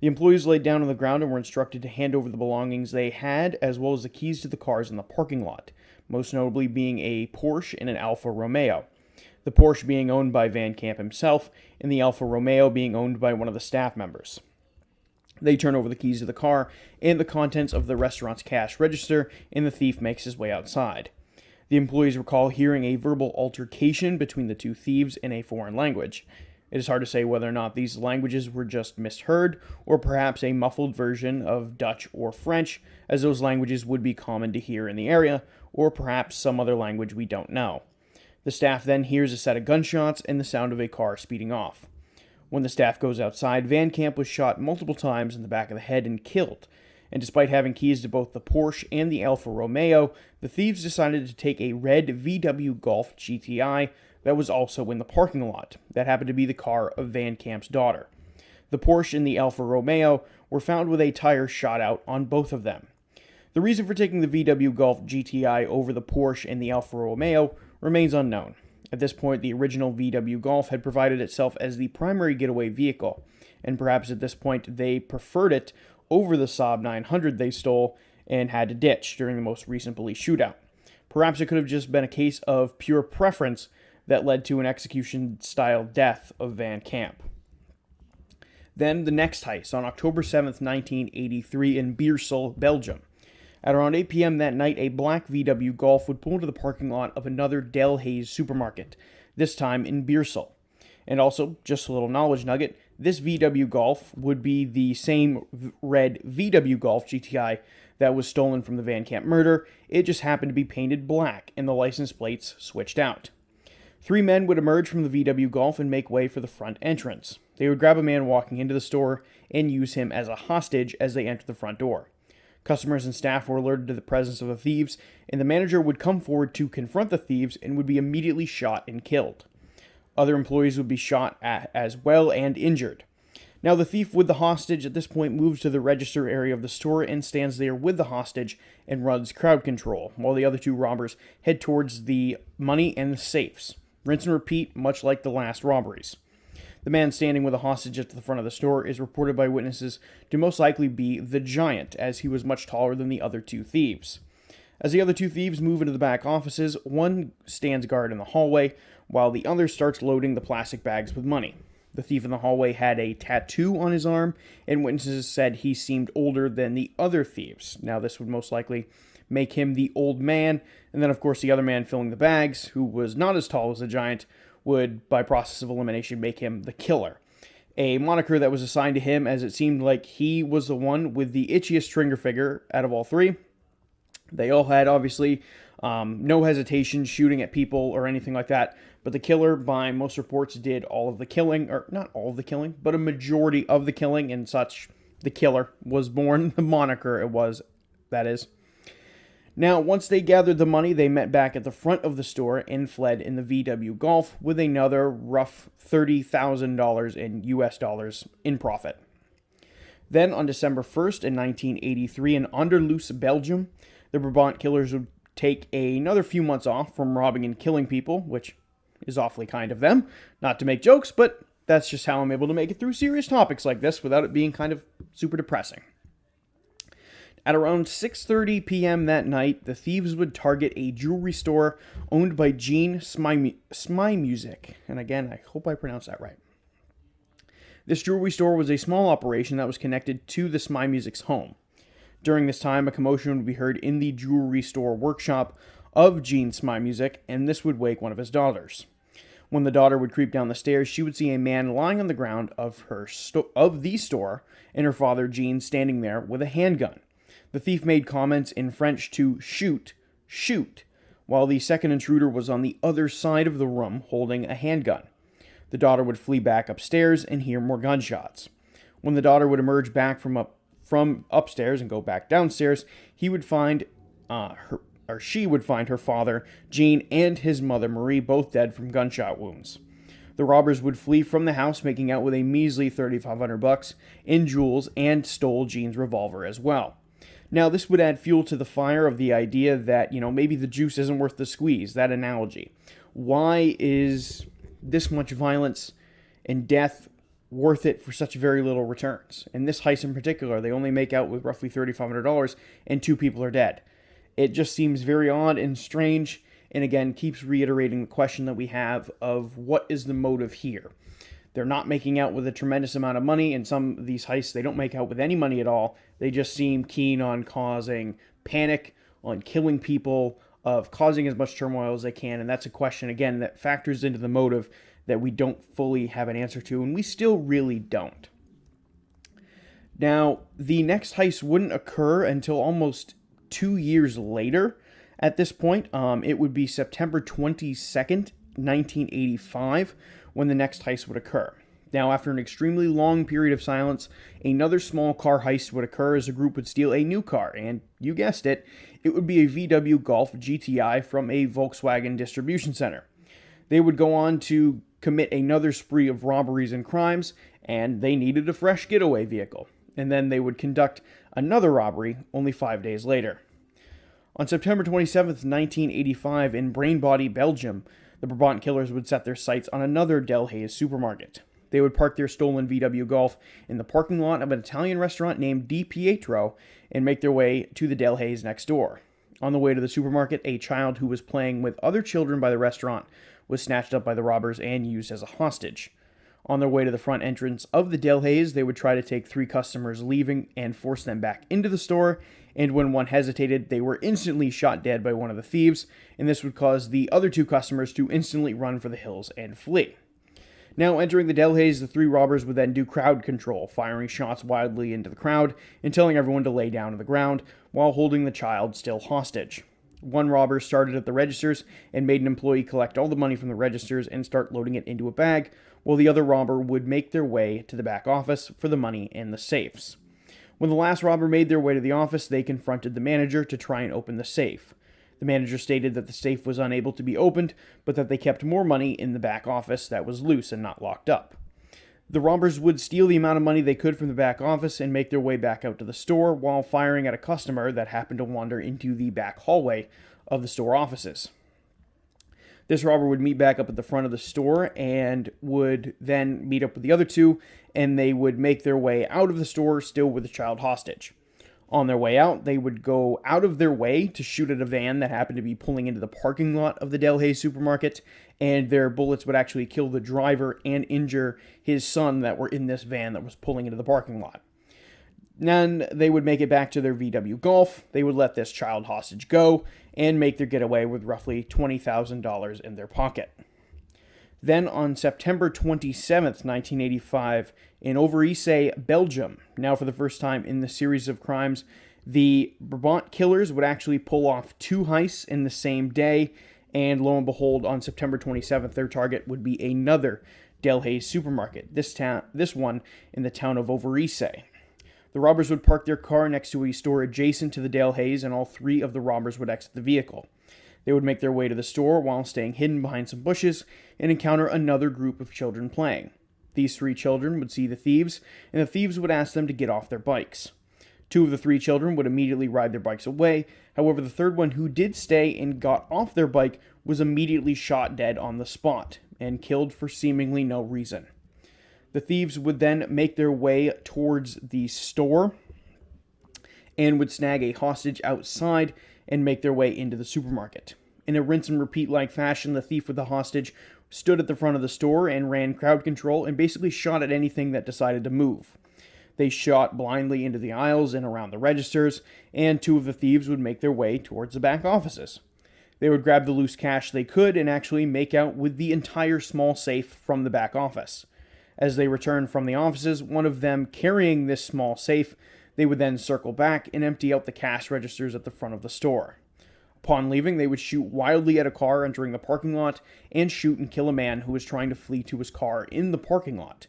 The employees laid down on the ground and were instructed to hand over the belongings they had, as well as the keys to the cars in the parking lot, most notably being a Porsche and an Alfa Romeo. The Porsche being owned by Van Camp himself, and the Alfa Romeo being owned by one of the staff members. They turn over the keys to the car and the contents of the restaurant's cash register, and the thief makes his way outside. The employees recall hearing a verbal altercation between the two thieves in a foreign language. It is hard to say whether or not these languages were just misheard, or perhaps a muffled version of Dutch or French, as those languages would be common to hear in the area, or perhaps some other language we don't know. The staff then hears a set of gunshots and the sound of a car speeding off. When the staff goes outside, Van Camp was shot multiple times in the back of the head and killed. And despite having keys to both the Porsche and the Alfa Romeo, the thieves decided to take a red VW Golf GTI that was also in the parking lot. That happened to be the car of Van Camp's daughter. The Porsche and the Alfa Romeo were found with a tire shot out on both of them. The reason for taking the VW Golf GTI over the Porsche and the Alfa Romeo remains unknown. At this point, the original VW Golf had provided itself as the primary getaway vehicle, and perhaps at this point they preferred it over the Saab 900 they stole and had to ditch during the most recent police shootout. Perhaps it could have just been a case of pure preference that led to an execution-style death of Van Camp. Then the next heist on October 7th, 1983 in Beersel, Belgium. At around 8 p.m. that night, a black VW Golf would pull into the parking lot of another Delhaize supermarket, this time in Beersel. And also, just a little knowledge nugget, this VW Golf would be the same red VW Golf GTI that was stolen from the Van Camp murder. It just happened to be painted black and the license plates switched out. 3 men would emerge from the VW Golf and make way for the front entrance. They would grab a man walking into the store and use him as a hostage as they entered the front door. Customers and staff were alerted to the presence of the thieves, and the manager would come forward to confront the thieves and would be immediately shot and killed. Other employees would be shot at as well and injured. Now, the thief with the hostage at this point moves to the register area of the store and stands there with the hostage and runs crowd control, while the other 2 robbers head towards the money and the safes. Rinse and repeat, much like the last robberies. The man standing with a hostage at the front of the store is reported by witnesses to most likely be the Giant, as he was much taller than the other 2 thieves. As the other 2 thieves move into the back offices, one stands guard in the hallway, while the other starts loading the plastic bags with money. The thief in the hallway had a tattoo on his arm, and witnesses said he seemed older than the other thieves. Now, this would most likely make him the old man, and then, of course, the other man filling the bags, who was not as tall as the Giant, would, by process of elimination, make him the Killer. A moniker that was assigned to him, as it seemed like he was the one with the itchiest trigger finger out of all 3. They all had, obviously, no hesitation shooting at people or anything like that, but the Killer, by most reports, did all of the killing, or not all of the killing, but a majority of the killing, and such. The Killer was born, the moniker it was, that is. Now, once they gathered the money, they met back at the front of the store and fled in the VW Golf with another rough $30,000 in US dollars in profit. Then, on December 1st in 1983 in Anderlecht, Belgium, the Brabant Killers would take another few months off from robbing and killing people, which is awfully kind of them, not to make jokes, but that's just how I'm able to make it through serious topics like this without it being kind of super depressing. At around 6:30 p.m. that night, the thieves would target a jewelry store owned by Jean Smymusic. And again, I hope I pronounced that right. This jewelry store was a small operation that was connected to the Smymusic's home. During this time, a commotion would be heard in the jewelry store workshop of Jean Smymusic, and this would wake one of his daughters. When the daughter would creep down the stairs, she would see a man lying on the ground of the store, and her father, Jean, standing there with a handgun. The thief made comments in French to shoot, while the second intruder was on the other side of the room holding a handgun. The daughter would flee back upstairs and hear more gunshots. When the daughter would emerge back from upstairs and go back downstairs, she would find her father, Jean, and his mother, Marie, both dead from gunshot wounds. The robbers would flee from the house, making out with a measly $3,500 in jewels, and stole Jean's revolver as well. Now, this would add fuel to the fire of the idea that, maybe the juice isn't worth the squeeze, that analogy. Why is this much violence and death worth it for such very little returns? In this heist in particular, they only make out with roughly $3,500 and 2 people are dead. It just seems very odd and strange, and again, keeps reiterating the question that we have of what is the motive here. They're not making out with a tremendous amount of money. In some of these heists, they don't make out with any money at all. They just seem keen on causing panic, on killing people, of causing as much turmoil as they can. And that's a question, again, that factors into the motive that we don't fully have an answer to, and we still really don't. Now, the next heist wouldn't occur until almost 2 years later. At this point, it would be September 22nd, 1985, when the next heist would occur. Now, after an extremely long period of silence, another small car heist would occur as a group would steal a new car, and you guessed it, it would be a VW Golf GTI from a Volkswagen distribution center. They would go on to commit another spree of robberies and crimes, and they needed a fresh getaway vehicle. And then they would conduct another robbery only 5 days later. On September 27th, 1985, in Brainbody, Belgium, the Brabant Killers would set their sights on another Delhaize supermarket. They would park their stolen VW Golf in the parking lot of an Italian restaurant named Di Pietro and make their way to the Delhaize next door. On the way to the supermarket, a child who was playing with other children by the restaurant was snatched up by the robbers and used as a hostage. On their way to the front entrance of the Delhaize, they would try to take 3 customers leaving and force them back into the store, and when one hesitated, they were instantly shot dead by one of the thieves, and this would cause the other 2 customers to instantly run for the hills and flee. Now, entering the Delhaize, the 3 robbers would then do crowd control, firing shots wildly into the crowd and telling everyone to lay down on the ground while holding the child still hostage. One robber started at the registers and made an employee collect all the money from the registers and start loading it into a bag, while the other robber would make their way to the back office for the money and the safes. When the last robber made their way to the office, they confronted the manager to try and open the safe. The manager stated that the safe was unable to be opened, but that they kept more money in the back office that was loose and not locked up. The robbers would steal the amount of money they could from the back office and make their way back out to the store while firing at a customer that happened to wander into the back hallway of the store offices. This robber would meet back up at the front of the store and would then meet up with the other 2, and they would make their way out of the store still with the child hostage. On their way out, they would go out of their way to shoot at a van that happened to be pulling into the parking lot of the Delhaize supermarket, and their bullets would actually kill the driver and injure his son that were in this van that was pulling into the parking lot. Then they would make it back to their VW Golf, they would let this child hostage go, and make their getaway with roughly $20,000 in their pocket. Then on September 27th, 1985, in Overijse, Belgium, now for the first time in the series of crimes, the Brabant Killers would actually pull off 2 heists in the same day, and lo and behold, on September 27th, their target would be another Delhaize supermarket, this one in the town of Overijse. The robbers would park their car next to a store adjacent to the Delhaize, and all 3 of the robbers would exit the vehicle. They would make their way to the store while staying hidden behind some bushes and encounter another group of children playing. These 3 children would see the thieves, and the thieves would ask them to get off their bikes. 2 of the 3 children would immediately ride their bikes away. However, the third one, who did stay and got off their bike, was immediately shot dead on the spot and killed for seemingly no reason. The thieves would then make their way towards the store and would snag a hostage outside and make their way into the supermarket. In a rinse and repeat like fashion, the thief with the hostage stood at the front of the store and ran crowd control and basically shot at anything that decided to move. They shot blindly into the aisles and around the registers, and 2 of the thieves would make their way towards the back offices. They would grab the loose cash they could and actually make out with the entire small safe from the back office. As they returned from the offices, one of them carrying this small safe, they would then circle back and empty out the cash registers at the front of the store. Upon leaving, they would shoot wildly at a car entering the parking lot and shoot and kill a man who was trying to flee to his car in the parking lot.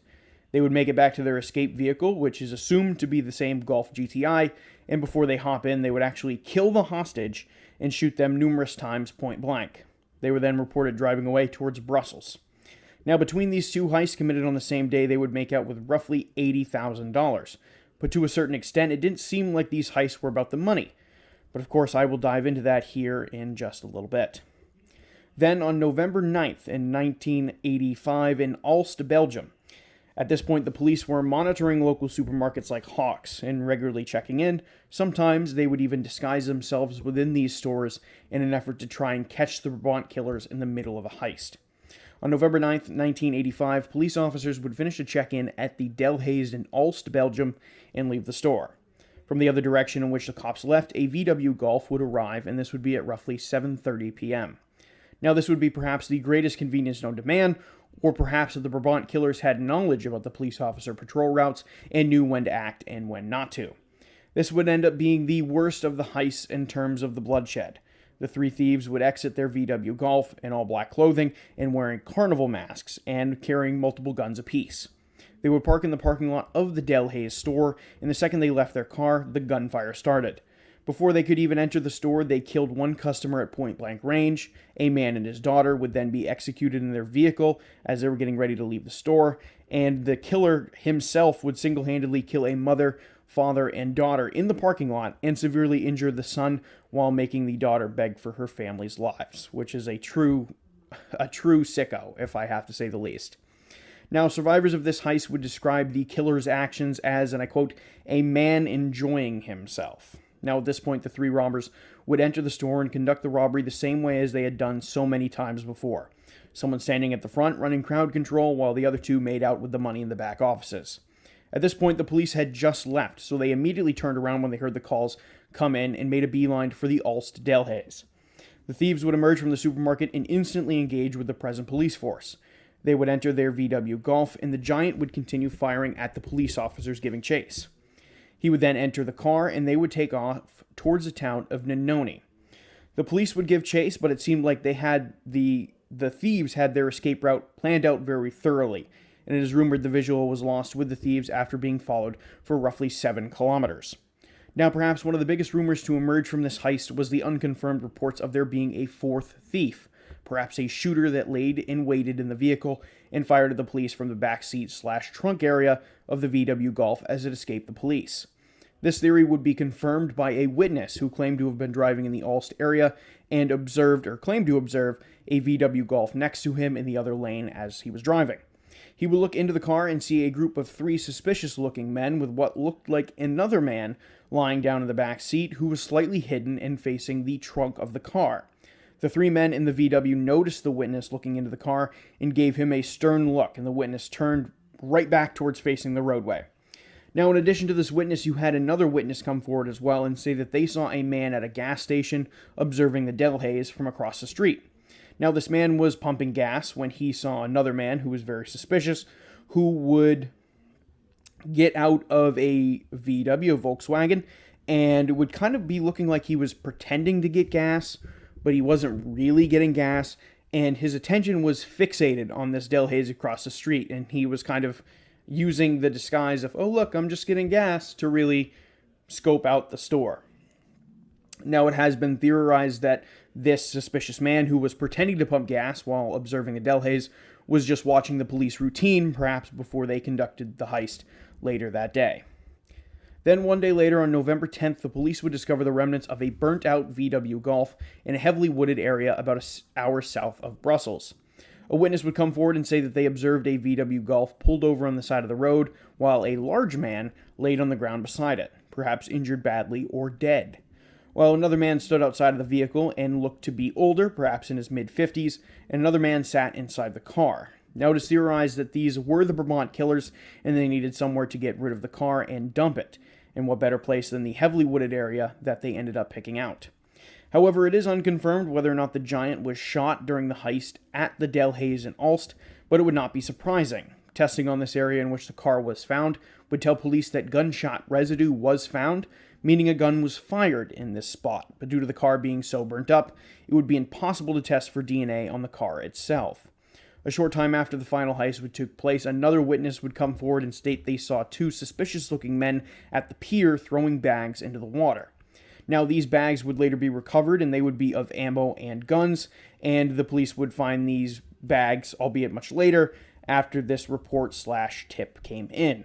They would make it back to their escape vehicle, which is assumed to be the same Golf GTI, and before they hop in, they would actually kill the hostage and shoot them numerous times point blank. They were then reported driving away towards Brussels. Now, between these 2 heists committed on the same day, they would make out with roughly $80,000. But to a certain extent, it didn't seem like these heists were about the money. But of course, I will dive into that here in just a little bit. Then on November 9th in 1985 in Aalst, Belgium. At this point, the police were monitoring local supermarkets like hawks and regularly checking in. Sometimes they would even disguise themselves within these stores in an effort to try and catch the Brabant Killers in the middle of a heist. On November 9th, 1985, police officers would finish a check-in at the Delhaize in Aalst, Belgium, and leave the store. From the other direction in which the cops left, a VW Golf would arrive, and this would be at roughly 7:30 p.m. Now, this would be perhaps the greatest convenience known to man, Or perhaps that the Brabant Killers had knowledge about the police officer patrol routes and knew when to act and when not to. This would end up being the worst of the heists in terms of the bloodshed. The three thieves would exit their VW Golf in all black clothing and wearing carnival masks and carrying multiple guns apiece. They would park in the parking lot of the Delhaize store, and the second they left their car, the gunfire started. Before they could even enter the store, they killed one customer at point-blank range. A man and his daughter would then be executed in their vehicle as they were getting ready to leave the store, and the killer himself would single-handedly kill a mother, father, and daughter in the parking lot and severely injure the son while making the daughter beg for her family's lives, which is a true sicko, if I have to say the least. Now, survivors of this heist would describe the killer's actions as, and I quote, a man enjoying himself. Now, at this point, the three robbers would enter the store and conduct the robbery the same way as they had done so many times before. Someone standing at the front running crowd control while the other two made out with the money in the back offices. At this point, the police had just left, so they immediately turned around when they heard the calls come in and made a beeline for the Ulst Delhaize. The thieves would emerge from the supermarket and instantly engage with the present police force. They would enter their VW Golf, and the giant would continue firing at the police officers giving chase. He would then enter the car, and they would take off towards the town of Nononi. The police would give chase, but it seemed like they had the thieves had their escape route planned out very thoroughly, and it is rumored the visual was lost with the thieves after being followed for roughly 7 kilometers. Now, perhaps one of the biggest rumors to emerge from this heist was the unconfirmed reports of there being a fourth thief, perhaps a shooter that laid and waited in the vehicle and fired at the police from the back seat/trunk area of the VW Golf as it escaped the police. This theory would be confirmed by a witness who claimed to have been driving in the Ulst area and claimed to observe a VW Golf next to him in the other lane as he was driving. He would look into the car and see a group of 3 suspicious-looking men with what looked like another man lying down in the back seat who was slightly hidden and facing the trunk of the car. The 3 men in the VW noticed the witness looking into the car and gave him a stern look, and the witness turned right back towards facing the roadway. Now, in addition to this witness, you had another witness come forward as well and say that they saw a man at a gas station observing the Delhaize from across the street. Now, this man was pumping gas when he saw another man who was very suspicious, who would get out of a VW, Volkswagen, and it would kind of be looking like he was pretending to get gas, but he wasn't really getting gas, and his attention was fixated on this Delhaize across the street, and he was kind of using the disguise of, oh, look, I'm just getting gas, to really scope out the store. Now, it has been theorized that this suspicious man who was pretending to pump gas while observing the Delhaize was just watching the police routine, perhaps before they conducted the heist later that day. Then one day later, on November 10th, the police would discover the remnants of a burnt-out VW Golf in a heavily wooded area about an hour south of Brussels. A witness would come forward and say that they observed a VW Golf pulled over on the side of the road, while a large man laid on the ground beside it, perhaps injured badly or dead. While another man stood outside of the vehicle and looked to be older, perhaps in his mid-50s, and another man sat inside the car. Now it is theorized that these were the Brabant Killers, and they needed somewhere to get rid of the car and dump it. And what better place than the heavily wooded area that they ended up picking out. However, it is unconfirmed whether or not the giant was shot during the heist at the Delhaize in Ulst, but it would not be surprising. Testing on this area in which the car was found would tell police that gunshot residue was found, meaning a gun was fired in this spot, but due to the car being so burnt up, it would be impossible to test for DNA on the car itself. A short time after the final heist would take place, another witness would come forward and state they saw 2 suspicious-looking men at the pier throwing bags into the water. Now, these bags would later be recovered, and they would be of ammo and guns, and the police would find these bags, albeit much later, after this report/tip came in.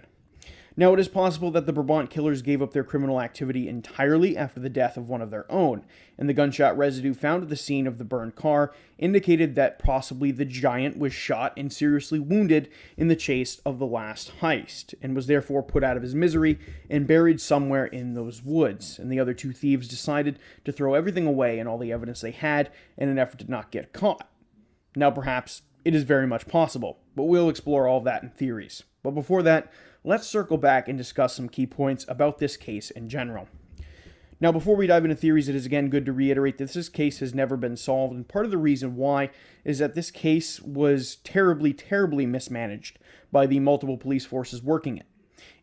Now, it is possible that the Brabant Killers gave up their criminal activity entirely after the death of one of their own, and the gunshot residue found at the scene of the burned car indicated that possibly the giant was shot and seriously wounded in the chase of the last heist, and was therefore put out of his misery and buried somewhere in those woods, and the other 2 thieves decided to throw everything away and all the evidence they had in an effort to not get caught. Now, perhaps it is very much possible, but we'll explore all of that in theories. But before that, let's circle back and discuss some key points about this case in general. Now, before we dive into theories, it is again good to reiterate that this case has never been solved, and part of the reason why is that this case was terribly, terribly mismanaged by the multiple police forces working it.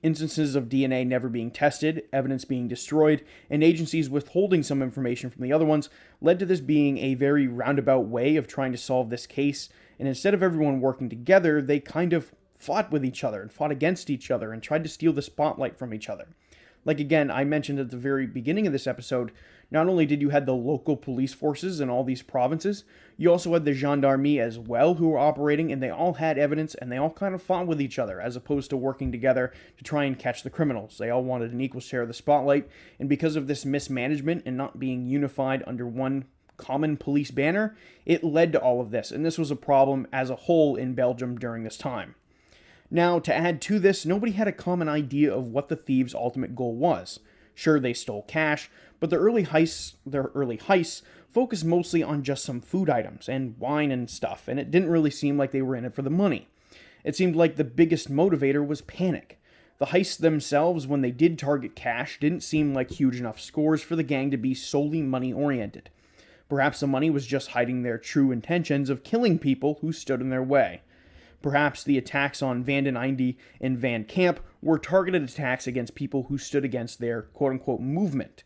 Instances of DNA never being tested, evidence being destroyed, and agencies withholding some information from the other ones led to this being a very roundabout way of trying to solve this case, and instead of everyone working together, they kind of fought with each other and fought against each other and tried to steal the spotlight from each other. Like again, I mentioned at the very beginning of this episode, not only did you have the local police forces in all these provinces, you also had the gendarmerie as well who were operating, and they all had evidence and they all kind of fought with each other as opposed to working together to try and catch the criminals. They all wanted an equal share of the spotlight, and because of this mismanagement and not being unified under one common police banner, it led to all of this, and this was a problem as a whole in Belgium during this time. Now, to add to this, nobody had a common idea of what the thieves' ultimate goal was. Sure, they stole cash, but their early heists focused mostly on just some food items and wine and stuff, and it didn't really seem like they were in it for the money. It seemed like the biggest motivator was panic. The heists themselves, when they did target cash, didn't seem like huge enough scores for the gang to be solely money-oriented. Perhaps the money was just hiding their true intentions of killing people who stood in their way. Perhaps the attacks on Van den Einde and Van Camp were targeted attacks against people who stood against their quote-unquote movement.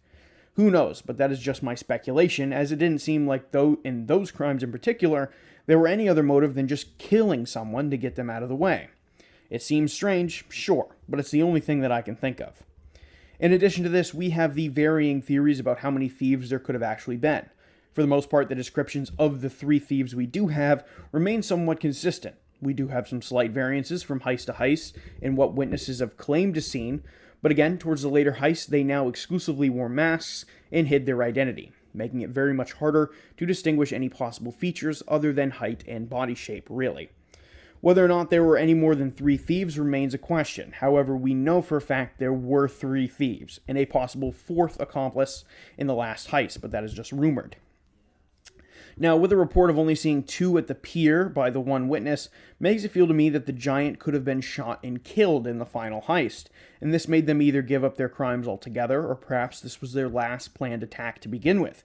Who knows, but that is just my speculation, as it didn't seem like though in those crimes in particular, there were any other motive than just killing someone to get them out of the way. It seems strange, sure, but it's the only thing that I can think of. In addition to this, we have the varying theories about how many thieves there could have actually been. For the most part, the descriptions of the 3 thieves we do have remain somewhat consistent. We do have some slight variances from heist to heist in what witnesses have claimed to seen, but again, towards the later heists, they now exclusively wore masks and hid their identity, making it very much harder to distinguish any possible features other than height and body shape, really. Whether or not there were any more than 3 thieves remains a question. However, we know for a fact there were 3 thieves, and a possible 4th accomplice in the last heist, but that is just rumored. Now, with a report of only seeing 2 at the pier by the one witness, makes it feel to me that the giant could have been shot and killed in the final heist, and this made them either give up their crimes altogether, or perhaps this was their last planned attack to begin with.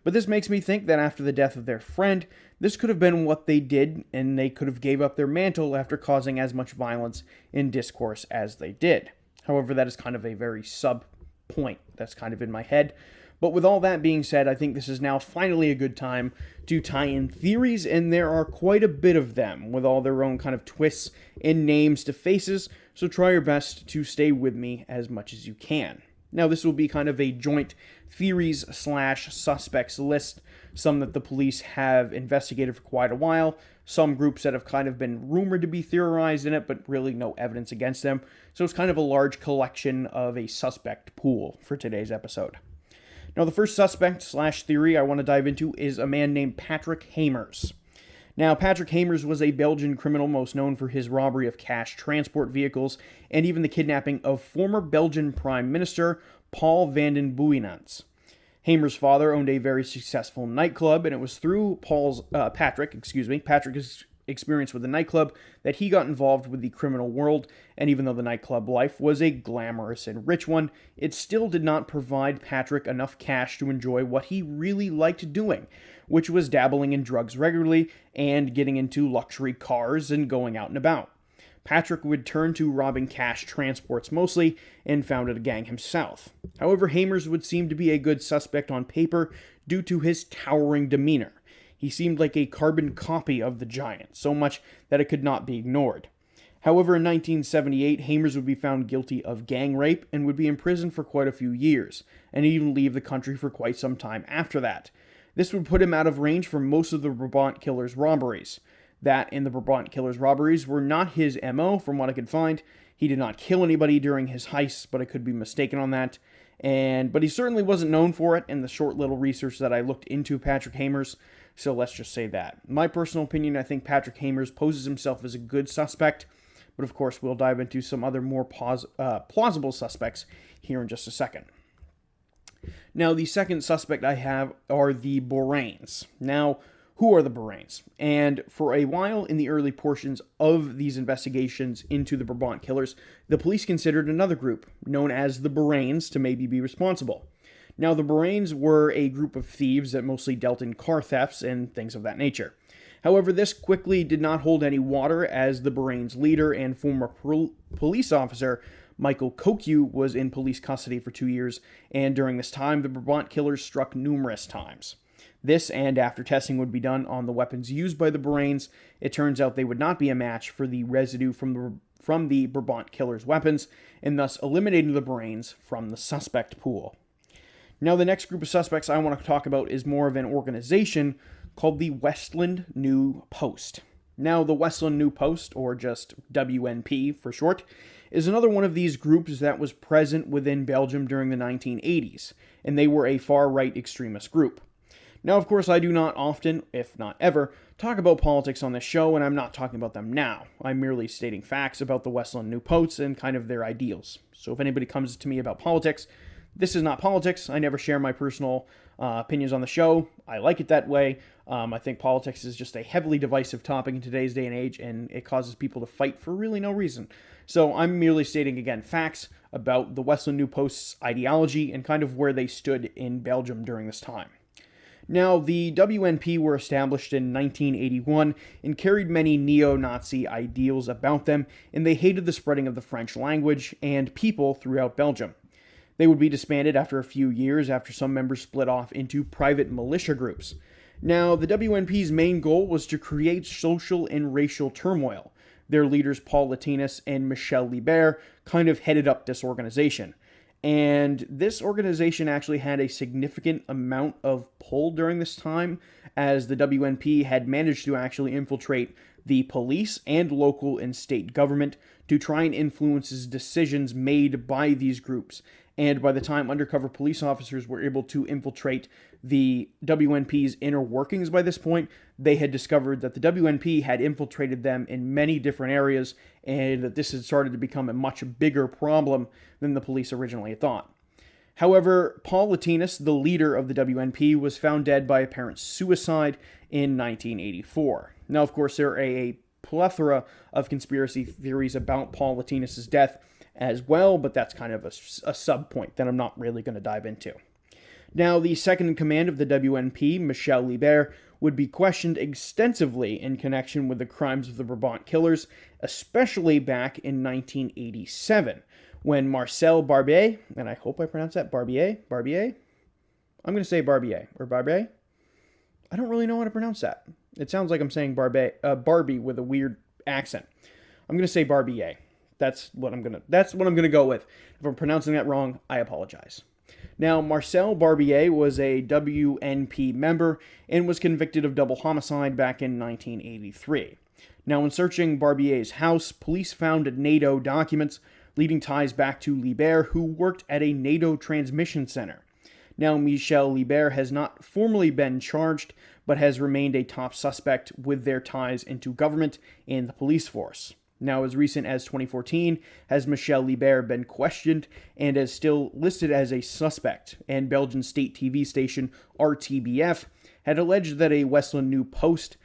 But this makes me think that after the death of their friend, this could have been what they did, and they could have gave up their mantle after causing as much violence and discourse as they did. However, that is kind of a very sub-point that's kind of in my head. But with all that being said, I think this is now finally a good time to tie in theories, and there are quite a bit of them, with all their own kind of twists and names to faces, so try your best to stay with me as much as you can. Now, this will be kind of a joint theories/suspects list, some that the police have investigated for quite a while, some groups that have kind of been rumored to be theorized in it, but really no evidence against them, so it's kind of a large collection of a suspect pool for today's episode. Now, the first suspect/theory I want to dive into is a man named Patrick Hamers. Now, Patrick Hamers was a Belgian criminal most known for his robbery of cash transport vehicles and even the kidnapping of former Belgian Prime Minister Paul van den Booyenans. Hamers' father owned a very successful nightclub, and it was through Patrick's experience with the nightclub that he got involved with the criminal world, and even though the nightclub life was a glamorous and rich one, it still did not provide Patrick enough cash to enjoy what he really liked doing, which was dabbling in drugs regularly and getting into luxury cars and going out and about. Patrick would turn to robbing cash transports mostly and founded a gang himself. However, Hamers would seem to be a good suspect on paper due to his towering demeanor. He seemed like a carbon copy of the giant, so much that it could not be ignored. However, in 1978, Hamers would be found guilty of gang rape and would be imprisoned for quite a few years, and even leave the country for quite some time after that. This would put him out of range for most of the Brabant Killers robberies. That and the Brabant Killers robberies were not his MO, from what I could find. He did not kill anybody during his heists, but I could be mistaken on that. But he certainly wasn't known for it in the short little research that I looked into Patrick Hamers. So let's just say that. In my personal opinion, I think Patrick Hamers poses himself as a good suspect, but of course we'll dive into some other more plausible suspects here in just a second. Now, the second suspect I have are the Borains. Now, who are the Borains? And for a while in the early portions of these investigations into the Brabant Killers, the police considered another group, known as the Borains, to maybe be responsible. Now, the Borains were a group of thieves that mostly dealt in car thefts and things of that nature. However, this quickly did not hold any water, as the Borains' leader and former police officer, Michael Kokyu, was in police custody for 2 years, and during this time, the Brabant Killers struck numerous times. This, and after testing would be done on the weapons used by the Borains, it turns out they would not be a match for the residue from the Brabant Killers' weapons, and thus eliminating the Borains from the suspect pool. Now, the next group of suspects I want to talk about is more of an organization called the Westland New Post. Now, the Westland New Post, or just WNP for short, is another one of these groups that was present within Belgium during the 1980s, and they were a far-right extremist group. Now, of course, I do not often, if not ever, talk about politics on this show, and I'm not talking about them now. I'm merely stating facts about the Westland New Post and kind of their ideals. So if anybody comes to me about politics, this is not politics. I never share my personal opinions on the show. I like it that way. I think politics is just a heavily divisive topic in today's day and age, and it causes people to fight for really no reason. So I'm merely stating, again, facts about the Westland New Post's ideology and kind of where they stood in Belgium during this time. Now, the WNP were established in 1981 and carried many neo-Nazi ideals about them, and they hated the spreading of the French language and people throughout Belgium. They would be disbanded after a few years after some members split off into private militia groups. Now, the WNP's main goal was to create social and racial turmoil. Their leaders, Paul Latinus and Michel Libert, kind of headed up this organization. And this organization actually had a significant amount of pull during this time, as the WNP had managed to actually infiltrate the police and local and state government to try and influence decisions made by these groups. And by the time undercover police officers were able to infiltrate the WNP's inner workings by this point, they had discovered that the WNP had infiltrated them in many different areas, and that this had started to become a much bigger problem than the police originally thought. However, Paul Latinus, the leader of the WNP, was found dead by apparent suicide in 1984. Now, of course, there are a plethora of conspiracy theories about Paul Latinus' death as well, but that's kind of a sub-point that I'm not really going to dive into. Now, the second in command of the WNP, Michel Libert, would be questioned extensively in connection with the crimes of the Brabant Killers, especially back in 1987, when Marcel Barbier, and I hope I pronounced that, Barbier? I'm going to say Barbier, or Barbier? I don't really know how to pronounce that. It sounds like I'm saying Barbie with a weird accent. I'm going to say Barbier. That's what I'm gonna go with. If I'm pronouncing that wrong, I apologize. Now, Marcel Barbier was a WNP member and was convicted of double homicide back in 1983. Now, in searching Barbier's house, police found NATO documents leading ties back to Libert, who worked at a NATO transmission center. Now, Michel Libert has not formally been charged, but has remained a top suspect with their ties into government and the police force. Now, as recent as 2014, has Michel Libert been questioned and is still listed as a suspect, and Belgian state TV station RTBF had alleged that a Westland New Post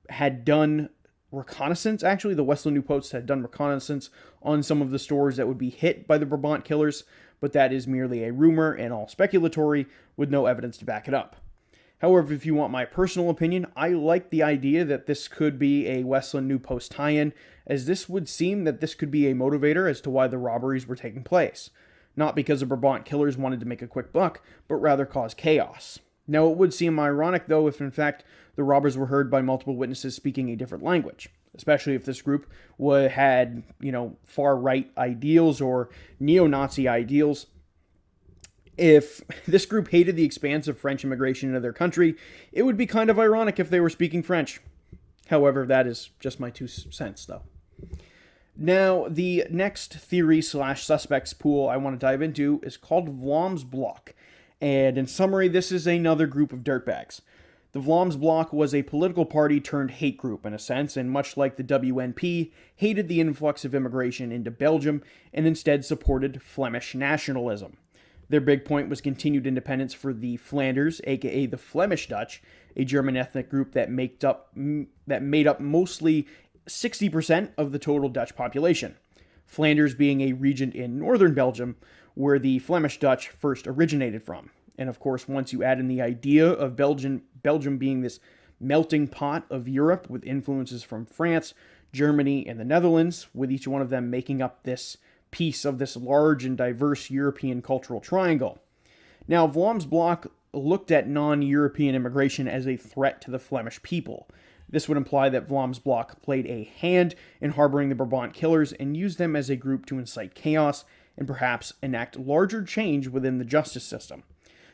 had done reconnaissance. Actually, the Westland New Post had done reconnaissance on some of the stores that would be hit by the Brabant Killers, but that is merely a rumor and all speculatory with no evidence to back it up. However, if you want my personal opinion, I like the idea that this could be a Westland New Post tie-in, as this would seem that this could be a motivator as to why the robberies were taking place. Not because the Brabant Killers wanted to make a quick buck, but rather cause chaos. Now, it would seem ironic, though, if in fact the robbers were heard by multiple witnesses speaking a different language, especially if this group had, far-right ideals or neo-Nazi ideals. If this group hated the expanse of French immigration into their country, it would be kind of ironic if they were speaking French. However, that is just my 2 cents, though. Now, the next theory/suspects pool I want to dive into is called Vlaams Blok. And in summary, this is another group of dirtbags. The Vlaams Blok was a political party turned hate group in a sense, and much like the WNP, hated the influx of immigration into Belgium and instead supported Flemish nationalism. Their big point was continued independence for the Flanders, aka the Flemish Dutch, a German ethnic group that made up mostly 60% of the total Dutch population. Flanders being a region in northern Belgium where the Flemish Dutch first originated from. And of course, once you add in the idea of Belgium being this melting pot of Europe with influences from France, Germany, and the Netherlands, with each one of them making up this piece of this large and diverse European cultural triangle. Now, Vlaams Blok looked at non-European immigration as a threat to the Flemish people. This would imply that Vlaams Blok played a hand in harboring the Brabant Killers and used them as a group to incite chaos and perhaps enact larger change within the justice system,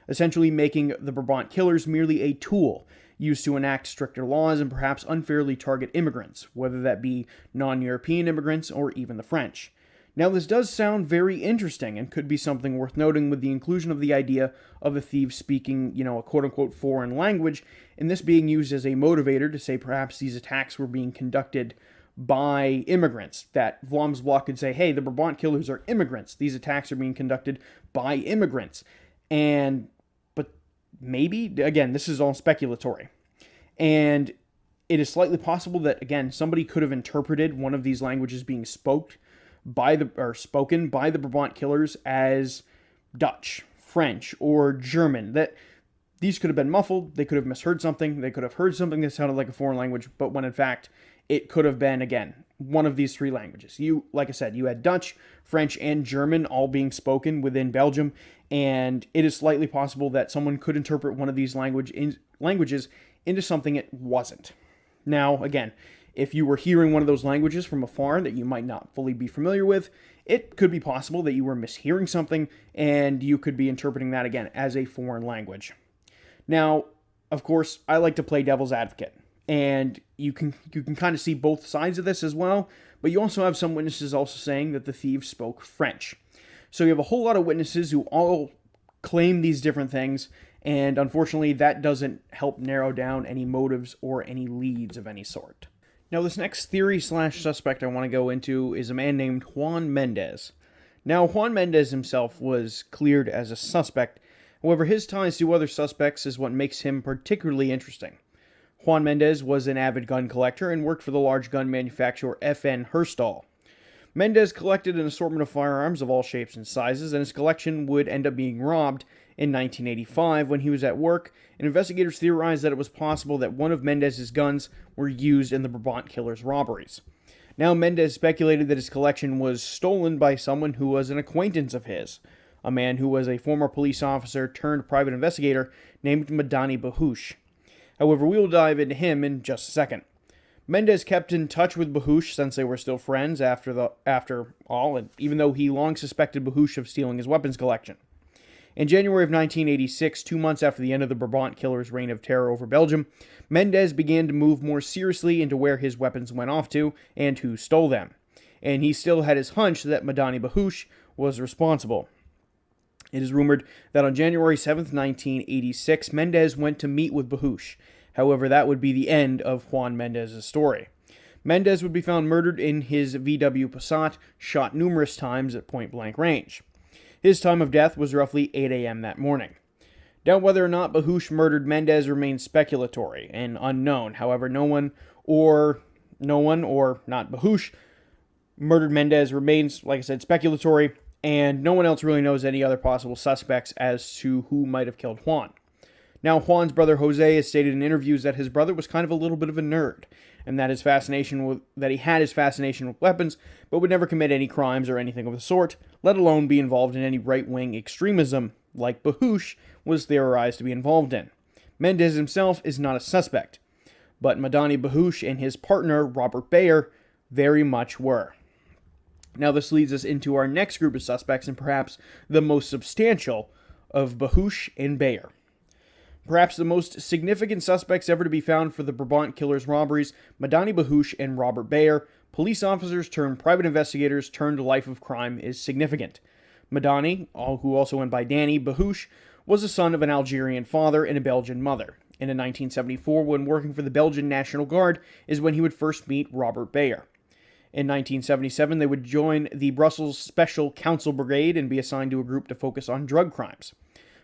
essentially making the Brabant Killers merely a tool used to enact stricter laws and perhaps unfairly target immigrants, whether that be non-European immigrants or even the French. Now, this does sound very interesting and could be something worth noting with the inclusion of the idea of the thieves speaking, a quote-unquote foreign language, and this being used as a motivator to say perhaps these attacks were being conducted by immigrants, that Vlaams Blok could say, hey, the Brabant Killers are immigrants. These attacks are being conducted by immigrants. But maybe, again, this is all speculatory. And it is slightly possible that, again, somebody could have interpreted one of these languages being spoken by the Brabant Killers as Dutch, French, or German. That these could have been muffled, they could have misheard something, they could have heard something that sounded like a foreign language, but when in fact it could have been, again, one of these three languages. Like I said, you had Dutch, French, and German all being spoken within Belgium, and it is slightly possible that someone could interpret one of these languages into something it wasn't. Now, again, if you were hearing one of those languages from afar that you might not fully be familiar with, it could be possible that you were mishearing something and you could be interpreting that, again, as a foreign language. Now, of course, I like to play devil's advocate, and you can kind of see both sides of this as well, but you also have some witnesses also saying that the thieves spoke French. So you have a whole lot of witnesses who all claim these different things, and unfortunately that doesn't help narrow down any motives or any leads of any sort. Now, this next theory/suspect I want to go into is a man named Juan Mendez. Now, Juan Mendez himself was cleared as a suspect. However, his ties to other suspects is what makes him particularly interesting. Juan Mendez was an avid gun collector and worked for the large gun manufacturer FN Herstal. Mendez collected an assortment of firearms of all shapes and sizes, and his collection would end up being robbed in 1985 when he was at work, and investigators theorized that it was possible that one of Mendez's guns were used in the Brabant Killers robberies. Now, Mendez speculated that his collection was stolen by someone who was an acquaintance of his, a man who was a former police officer turned private investigator named Madani Bahush. However, we will dive into him in just a second. Mendez kept in touch with Bahush since they were still friends after all, and even though he long suspected Bahush of stealing his weapons collection. In January of 1986, 2 months after the end of the Brabant Killers' reign of terror over Belgium, Mendez began to move more seriously into where his weapons went off to and who stole them. And he still had his hunch that Madani Bahush was responsible. It is rumored that on January 7th, 1986, Mendez went to meet with Bahush. However, that would be the end of Juan Mendez's story. Mendez would be found murdered in his VW Passat, shot numerous times at point-blank range. His time of death was roughly 8 a.m. that morning. Now, whether or not Bahush murdered Mendez remains speculatory and unknown. However, no one or not Bahush murdered Mendez remains, like I said, speculatory, and no one else really knows any other possible suspects as to who might have killed Juan. Now, Juan's brother Jose has stated in interviews that his brother was kind of a little bit of a nerd, and that he had his fascination with weapons, but would never commit any crimes or anything of the sort, let alone be involved in any right-wing extremism like Bahush was theorized to be involved in. Mendez himself is not a suspect, but Madani Bahush and his partner Robert Bayer very much were. Now, this leads us into our next group of suspects, and perhaps the most substantial of Bahush and Bayer. Perhaps the most significant suspects ever to be found for the Brabant Killers robberies, Madani Bahush and Robert Bayer, police officers turned private investigators turned life of crime, is significant. Madani, who also went by Danny Bahush, was the son of an Algerian father and a Belgian mother. And in 1974, when working for the Belgian National Guard, is when he would first meet Robert Bayer. In 1977, they would join the Brussels Special Council Brigade and be assigned to a group to focus on drug crimes.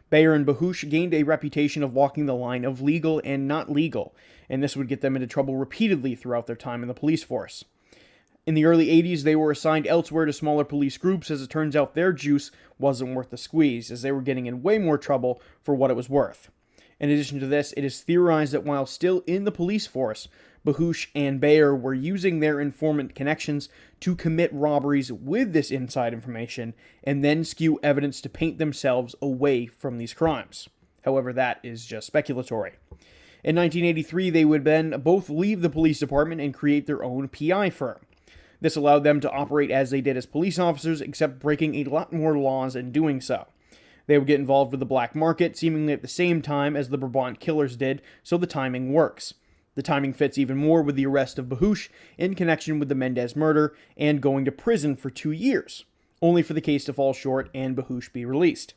Bayer and Bahush gained a reputation of walking the line of legal and not legal, and this would get them into trouble repeatedly throughout their time in the police force. In the early 80s, they were assigned elsewhere to smaller police groups, as it turns out their juice wasn't worth the squeeze, as they were getting in way more trouble for what it was worth. In addition to this, it is theorized that while still in the police force, Bahush and Bayer were using their informant connections to commit robberies with this inside information and then skew evidence to paint themselves away from these crimes. However, that is just speculatory. In 1983, they would then both leave the police department and create their own PI firm. This allowed them to operate as they did as police officers, except breaking a lot more laws in doing so. They would get involved with the black market, seemingly at the same time as the Brabant Killers did, so the timing works. The timing fits even more with the arrest of Bahush in connection with the Mendez murder and going to prison for 2 years, only for the case to fall short and Bahush be released.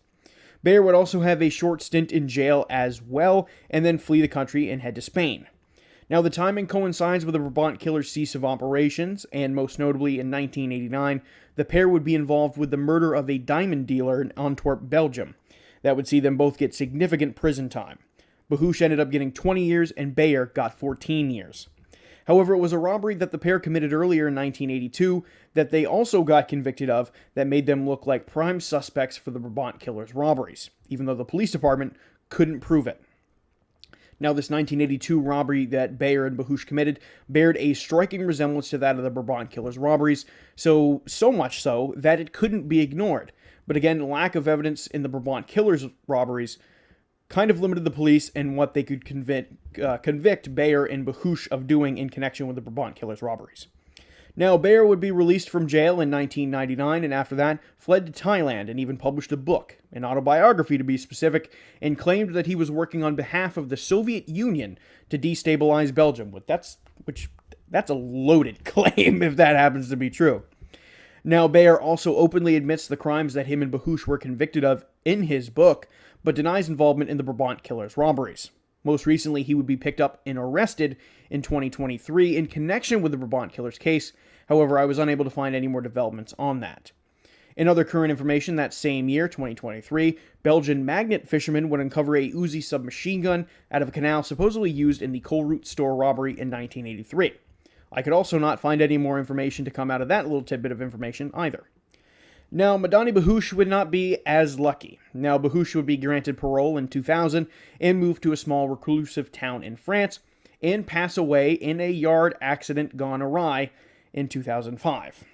Bayer would also have a short stint in jail as well, and then flee the country and head to Spain. Now, the timing coincides with the Brabant Killers' cease of operations, and most notably in 1989, the pair would be involved with the murder of a diamond dealer in Antwerp, Belgium. That would see them both get significant prison time. Bahush ended up getting 20 years, and Bayer got 14 years. However, it was a robbery that the pair committed earlier in 1982 that they also got convicted of that made them look like prime suspects for the Brabant Killers robberies, even though the police department couldn't prove it. Now, this 1982 robbery that Bayer and Bahush committed bared a striking resemblance to that of the Brabant Killers robberies, so much so that it couldn't be ignored. But again, lack of evidence in the Brabant Killers robberies kind of limited the police and what they could convict Bayer and Bahush of doing in connection with the Brabant Killers robberies. Now, Bayer would be released from jail in 1999, and after that, fled to Thailand and even published a book, an autobiography to be specific, and claimed that he was working on behalf of the Soviet Union to destabilize Belgium. That's a loaded claim if that happens to be true. Now, Bayer also openly admits the crimes that him and Bahush were convicted of in his book, but denies involvement in the Brabant Killers robberies. Most recently, he would be picked up and arrested in 2023 in connection with the Brabant Killers case. However, I was unable to find any more developments on that. In other current information, that same year, 2023, Belgian magnet fishermen would uncover a Uzi submachine gun out of a canal supposedly used in the Colruyt store robbery in 1983. I could also not find any more information to come out of that little tidbit of information either. Now, Madani Bahush would not be as lucky. Now, Bahush would be granted parole in 2000 and move to a small reclusive town in France and pass away in a yard accident gone awry in 2005.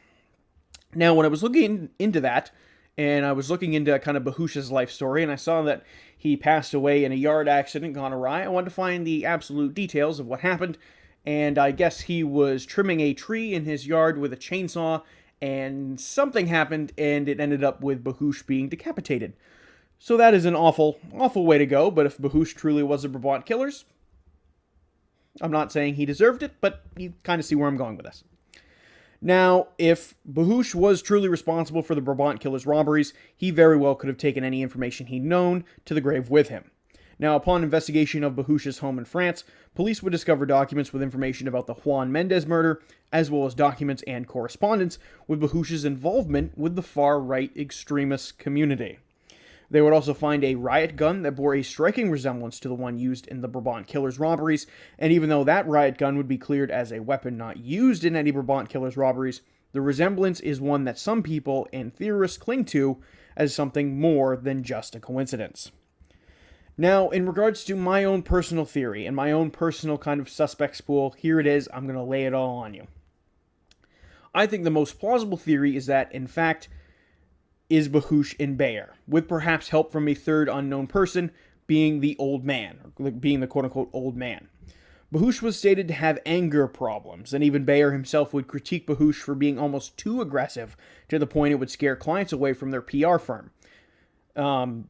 Now, when I was looking into that, and I was looking into kind of Bahush's life story, and I saw that he passed away in a yard accident gone awry, I wanted to find the absolute details of what happened, and I guess he was trimming a tree in his yard with a chainsaw, and something happened, and it ended up with Bahush being decapitated. So that is an awful, awful way to go, but if Bahush truly was the Brabant Killers, I'm not saying he deserved it, but you kind of see where I'm going with this. Now, if Bahush was truly responsible for the Brabant Killers robberies, he very well could have taken any information he'd known to the grave with him. Now, upon investigation of Bahush's home in France, police would discover documents with information about the Juan Mendez murder, as well as documents and correspondence with Bahush's involvement with the far-right extremist community. They would also find a riot gun that bore a striking resemblance to the one used in the Brabant Killers robberies, and even though that riot gun would be cleared as a weapon not used in any Brabant Killers robberies, the resemblance is one that some people and theorists cling to as something more than just a coincidence. Now, in regards to my own personal theory and my own personal kind of suspects pool, here it is, I'm going to lay it all on you. I think the most plausible theory is that, in fact, is Bahush and Bayer, with perhaps help from a third unknown person being the old man, or being the quote-unquote old man. Bahush was stated to have anger problems, and even Bayer himself would critique Bahush for being almost too aggressive to the point it would scare clients away from their PR firm.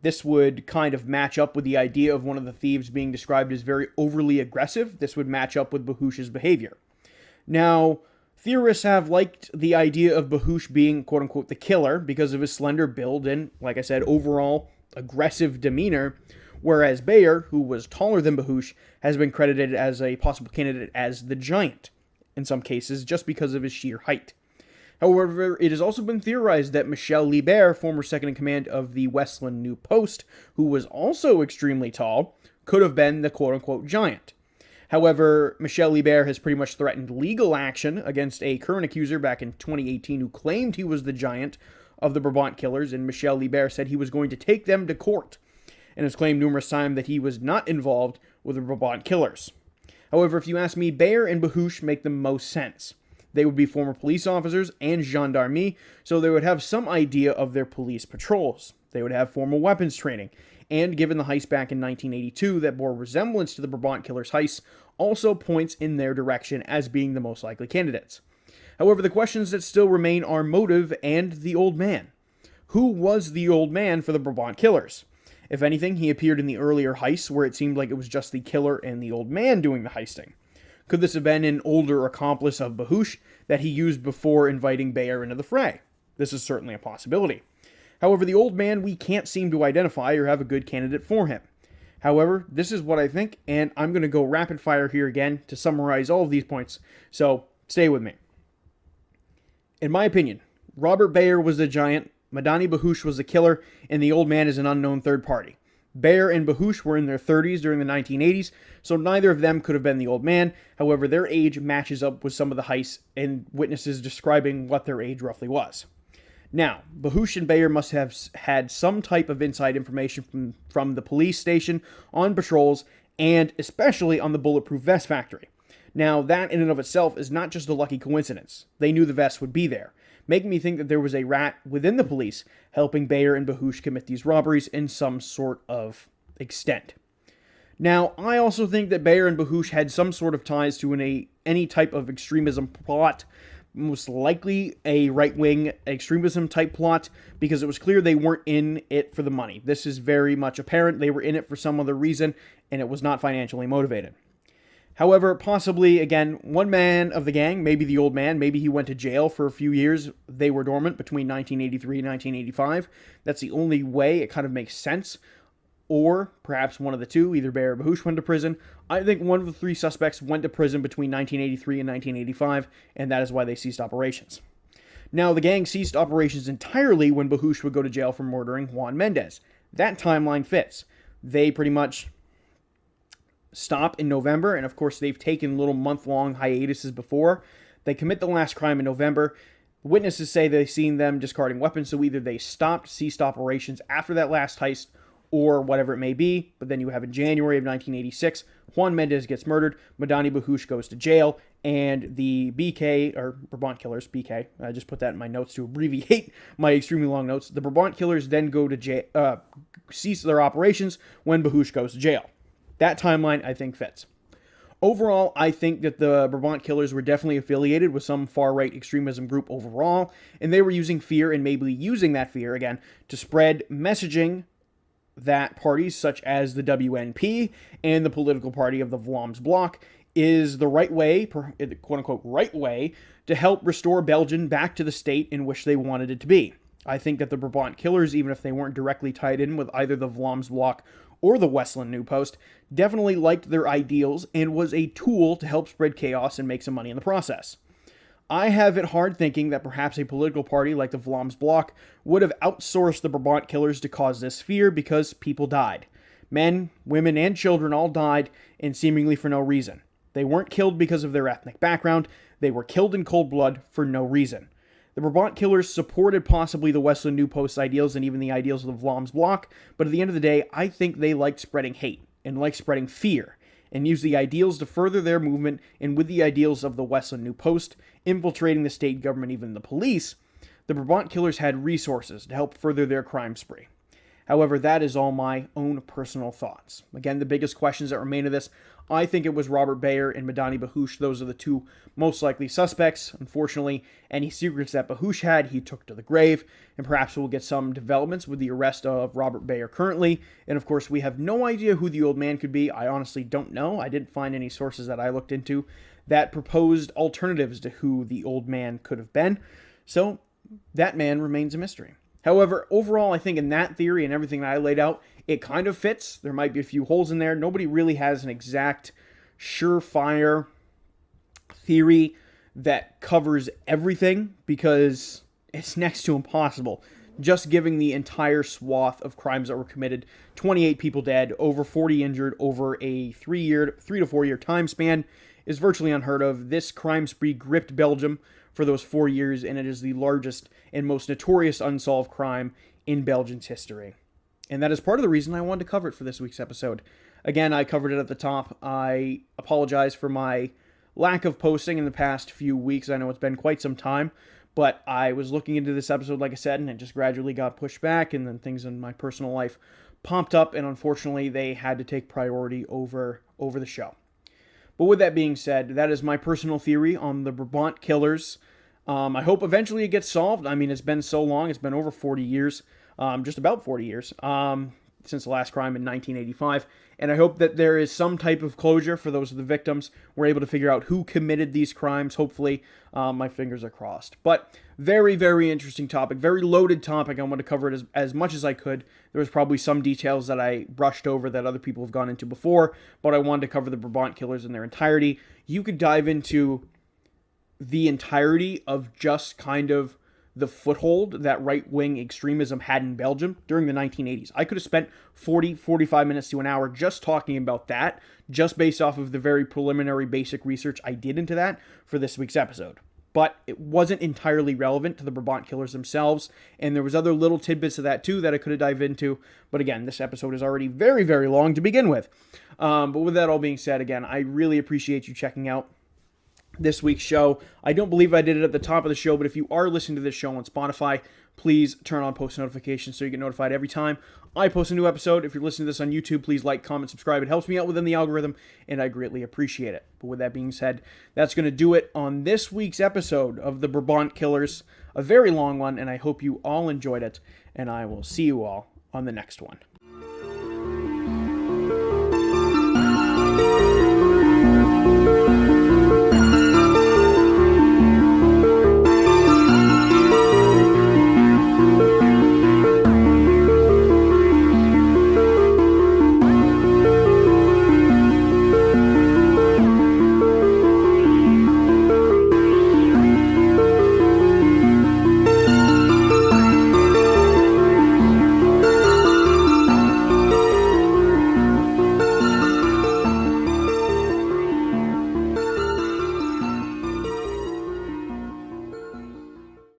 This would kind of match up with the idea of one of the thieves being described as very overly aggressive. This would match up with Bahush's behavior. Now, theorists have liked the idea of Bahush being, quote-unquote, the killer because of his slender build and, like I said, overall aggressive demeanor, whereas Bayer, who was taller than Bahush, has been credited as a possible candidate as the giant, in some cases, just because of his sheer height. However, it has also been theorized that Michel Libert, former second-in-command of the Westland New Post, who was also extremely tall, could have been the quote-unquote giant. However, Michel Libert has pretty much threatened legal action against a current accuser back in 2018 who claimed he was the giant of the Brabant Killers, and Michel Libert said he was going to take them to court, and has claimed numerous times that he was not involved with the Brabant Killers. However, if you ask me, Beyer and Bahouche make the most sense. They would be former police officers and gendarmerie, so they would have some idea of their police patrols. They would have formal weapons training, and given the heist back in 1982 that bore resemblance to the Brabant Killers heist, also points in their direction as being the most likely candidates. However, the questions that still remain are motive and the old man. Who was the old man for the Brabant Killers? If anything, he appeared in the earlier heists where it seemed like it was just the killer and the old man doing the heisting. Could this have been an older accomplice of Bahouche that he used before inviting Beyer into the fray? This is certainly a possibility. However, the old man we can't seem to identify or have a good candidate for him. However, this is what I think, and I'm going to go rapid fire here again to summarize all of these points, so stay with me. In my opinion, Robert Beyer was the giant, Madani Bahouche was the killer, and the old man is an unknown third party. Beyer and Bahouche were in their 30s during the 1980s, so neither of them could have been the old man. However, their age matches up with some of the heists and witnesses describing what their age roughly was. Now, Bahouche and Beyer must have had some type of inside information from the police station on patrols, and especially on the bulletproof vest factory. Now, that in and of itself is not just a lucky coincidence. They knew the vest would be there, making me think that there was a rat within the police helping Beyer and Bahouche commit these robberies in some sort of extent. Now, I also think that Beyer and Bahouche had some sort of ties to any type of extremism plot, most likely a right-wing extremism type plot, because it was clear they weren't in it for the money. This is very much apparent. They were in it for some other reason, and it was not financially motivated. However, possibly, again, one man of the gang, maybe the old man, maybe he went to jail for a few years. They were dormant between 1983 and 1985. That's the only way it kind of makes sense. Or perhaps one of the two, either Beyer or Bahouche went to prison. I think one of the three suspects went to prison between 1983 and 1985, and that is why they ceased operations. Now, the gang ceased operations entirely when Bahouche would go to jail for murdering Juan Mendez. That timeline fits. They pretty much stop in November, and of course they've taken little month-long hiatuses before. They commit the last crime in November. Witnesses say they've seen them discarding weapons, so either they ceased operations after that last heist, or whatever it may be. But then you have in January of 1986, Juan Mendez gets murdered, Madani Bahouche goes to jail, and the BK, or Brabant Killers, BK, I just put that in my notes to abbreviate my extremely long notes. The Brabant Killers then go to cease their operations when Bahouche goes to jail. That timeline, I think, fits. Overall, I think that the Brabant Killers were definitely affiliated with some far-right extremism group overall, and they were using fear and maybe using that fear, again, to spread messaging that parties such as the WNP and the political party of the Vlaams Bloc is the right way, quote-unquote right way, to help restore Belgium back to the state in which they wanted it to be. I think that the Brabant Killers, even if they weren't directly tied in with either the Vlaams Bloc or the Westland New Post, definitely liked their ideals and was a tool to help spread chaos and make some money in the process. I have it hard thinking that perhaps a political party like the Vlaams Bloc would have outsourced the Brabant Killers to cause this fear because people died. Men, women, and children all died, and seemingly for no reason. They weren't killed because of their ethnic background, they were killed in cold blood for no reason. The Brabant Killers supported possibly the Westland New Post's ideals and even the ideals of the Vlaams Bloc, but at the end of the day, I think they liked spreading hate and liked spreading fear, and used the ideals to further their movement, and with the ideals of the Westland New Post infiltrating the state government, even the police, the Brabant Killers had resources to help further their crime spree. However, that is all my own personal thoughts. Again, the biggest questions that remain of this, I think it was Robert Beyer and Madani Bahouche. Those are the two most likely suspects. Unfortunately, any secrets that Bahouche had, he took to the grave, and perhaps we'll get some developments with the arrest of Robert Beyer currently. And of course, we have no idea who the old man could be. I honestly don't know. I didn't find any sources that I looked into that proposed alternatives to who the old man could have been. So that man remains a mystery. However, overall, I think in that theory and everything that I laid out, it kind of fits. There might be a few holes in there. Nobody really has an exact, surefire theory that covers everything because it's next to impossible. just giving the entire swath of crimes that were committed. 28 people dead, over 40 injured over a 3 to 4 year time span is virtually unheard of. This crime spree gripped Belgium for those 4 years, and it is the largest and most notorious unsolved crime in Belgium's history. And that is part of the reason I wanted to cover it for this week's episode. Again, I covered it at the top. I apologize for my lack of posting in the past few weeks. I know it's been quite some time, but I was looking into this episode, like I said, and it just gradually got pushed back, and then things in my personal life popped up, and unfortunately, they had to take priority over the show. But with that being said, that is my personal theory on the Brabant Killers. I hope eventually it gets solved. I mean, it's been so long. It's been over 40 years, just about 40 years, since the last crime in 1985. And I hope that there is some type of closure for those of the victims. We're able to figure out who committed these crimes. Hopefully, my fingers are crossed. But very, very interesting topic. Very loaded topic. I want to cover it as much as I could. There was probably some details that I brushed over that other people have gone into before. But I wanted to cover the Brabant Killers in their entirety. You could dive into the entirety of just kind of the foothold that right-wing extremism had in Belgium during the 1980s. I could have spent 45 minutes to an hour just talking about that, just based off of the very preliminary basic research I did into that for this week's episode. But it wasn't entirely relevant to the Brabant Killers themselves, and there was other little tidbits of that too that I could have dived into. But again, this episode is already very, very long to begin with. But with that all being said, again, I really appreciate you checking out this week's show. I don't believe I did it at the top of the show, but if you are listening to this show on Spotify, please turn on post notifications so you get notified every time I post a new episode. If you're listening to this on YouTube, please like, comment, subscribe. It helps me out within the algorithm, and I greatly appreciate it. But with that being said, that's going to do it on this week's episode of the Brabant Killers. A very long one, and I hope you all enjoyed it, and I will see you all on the next one.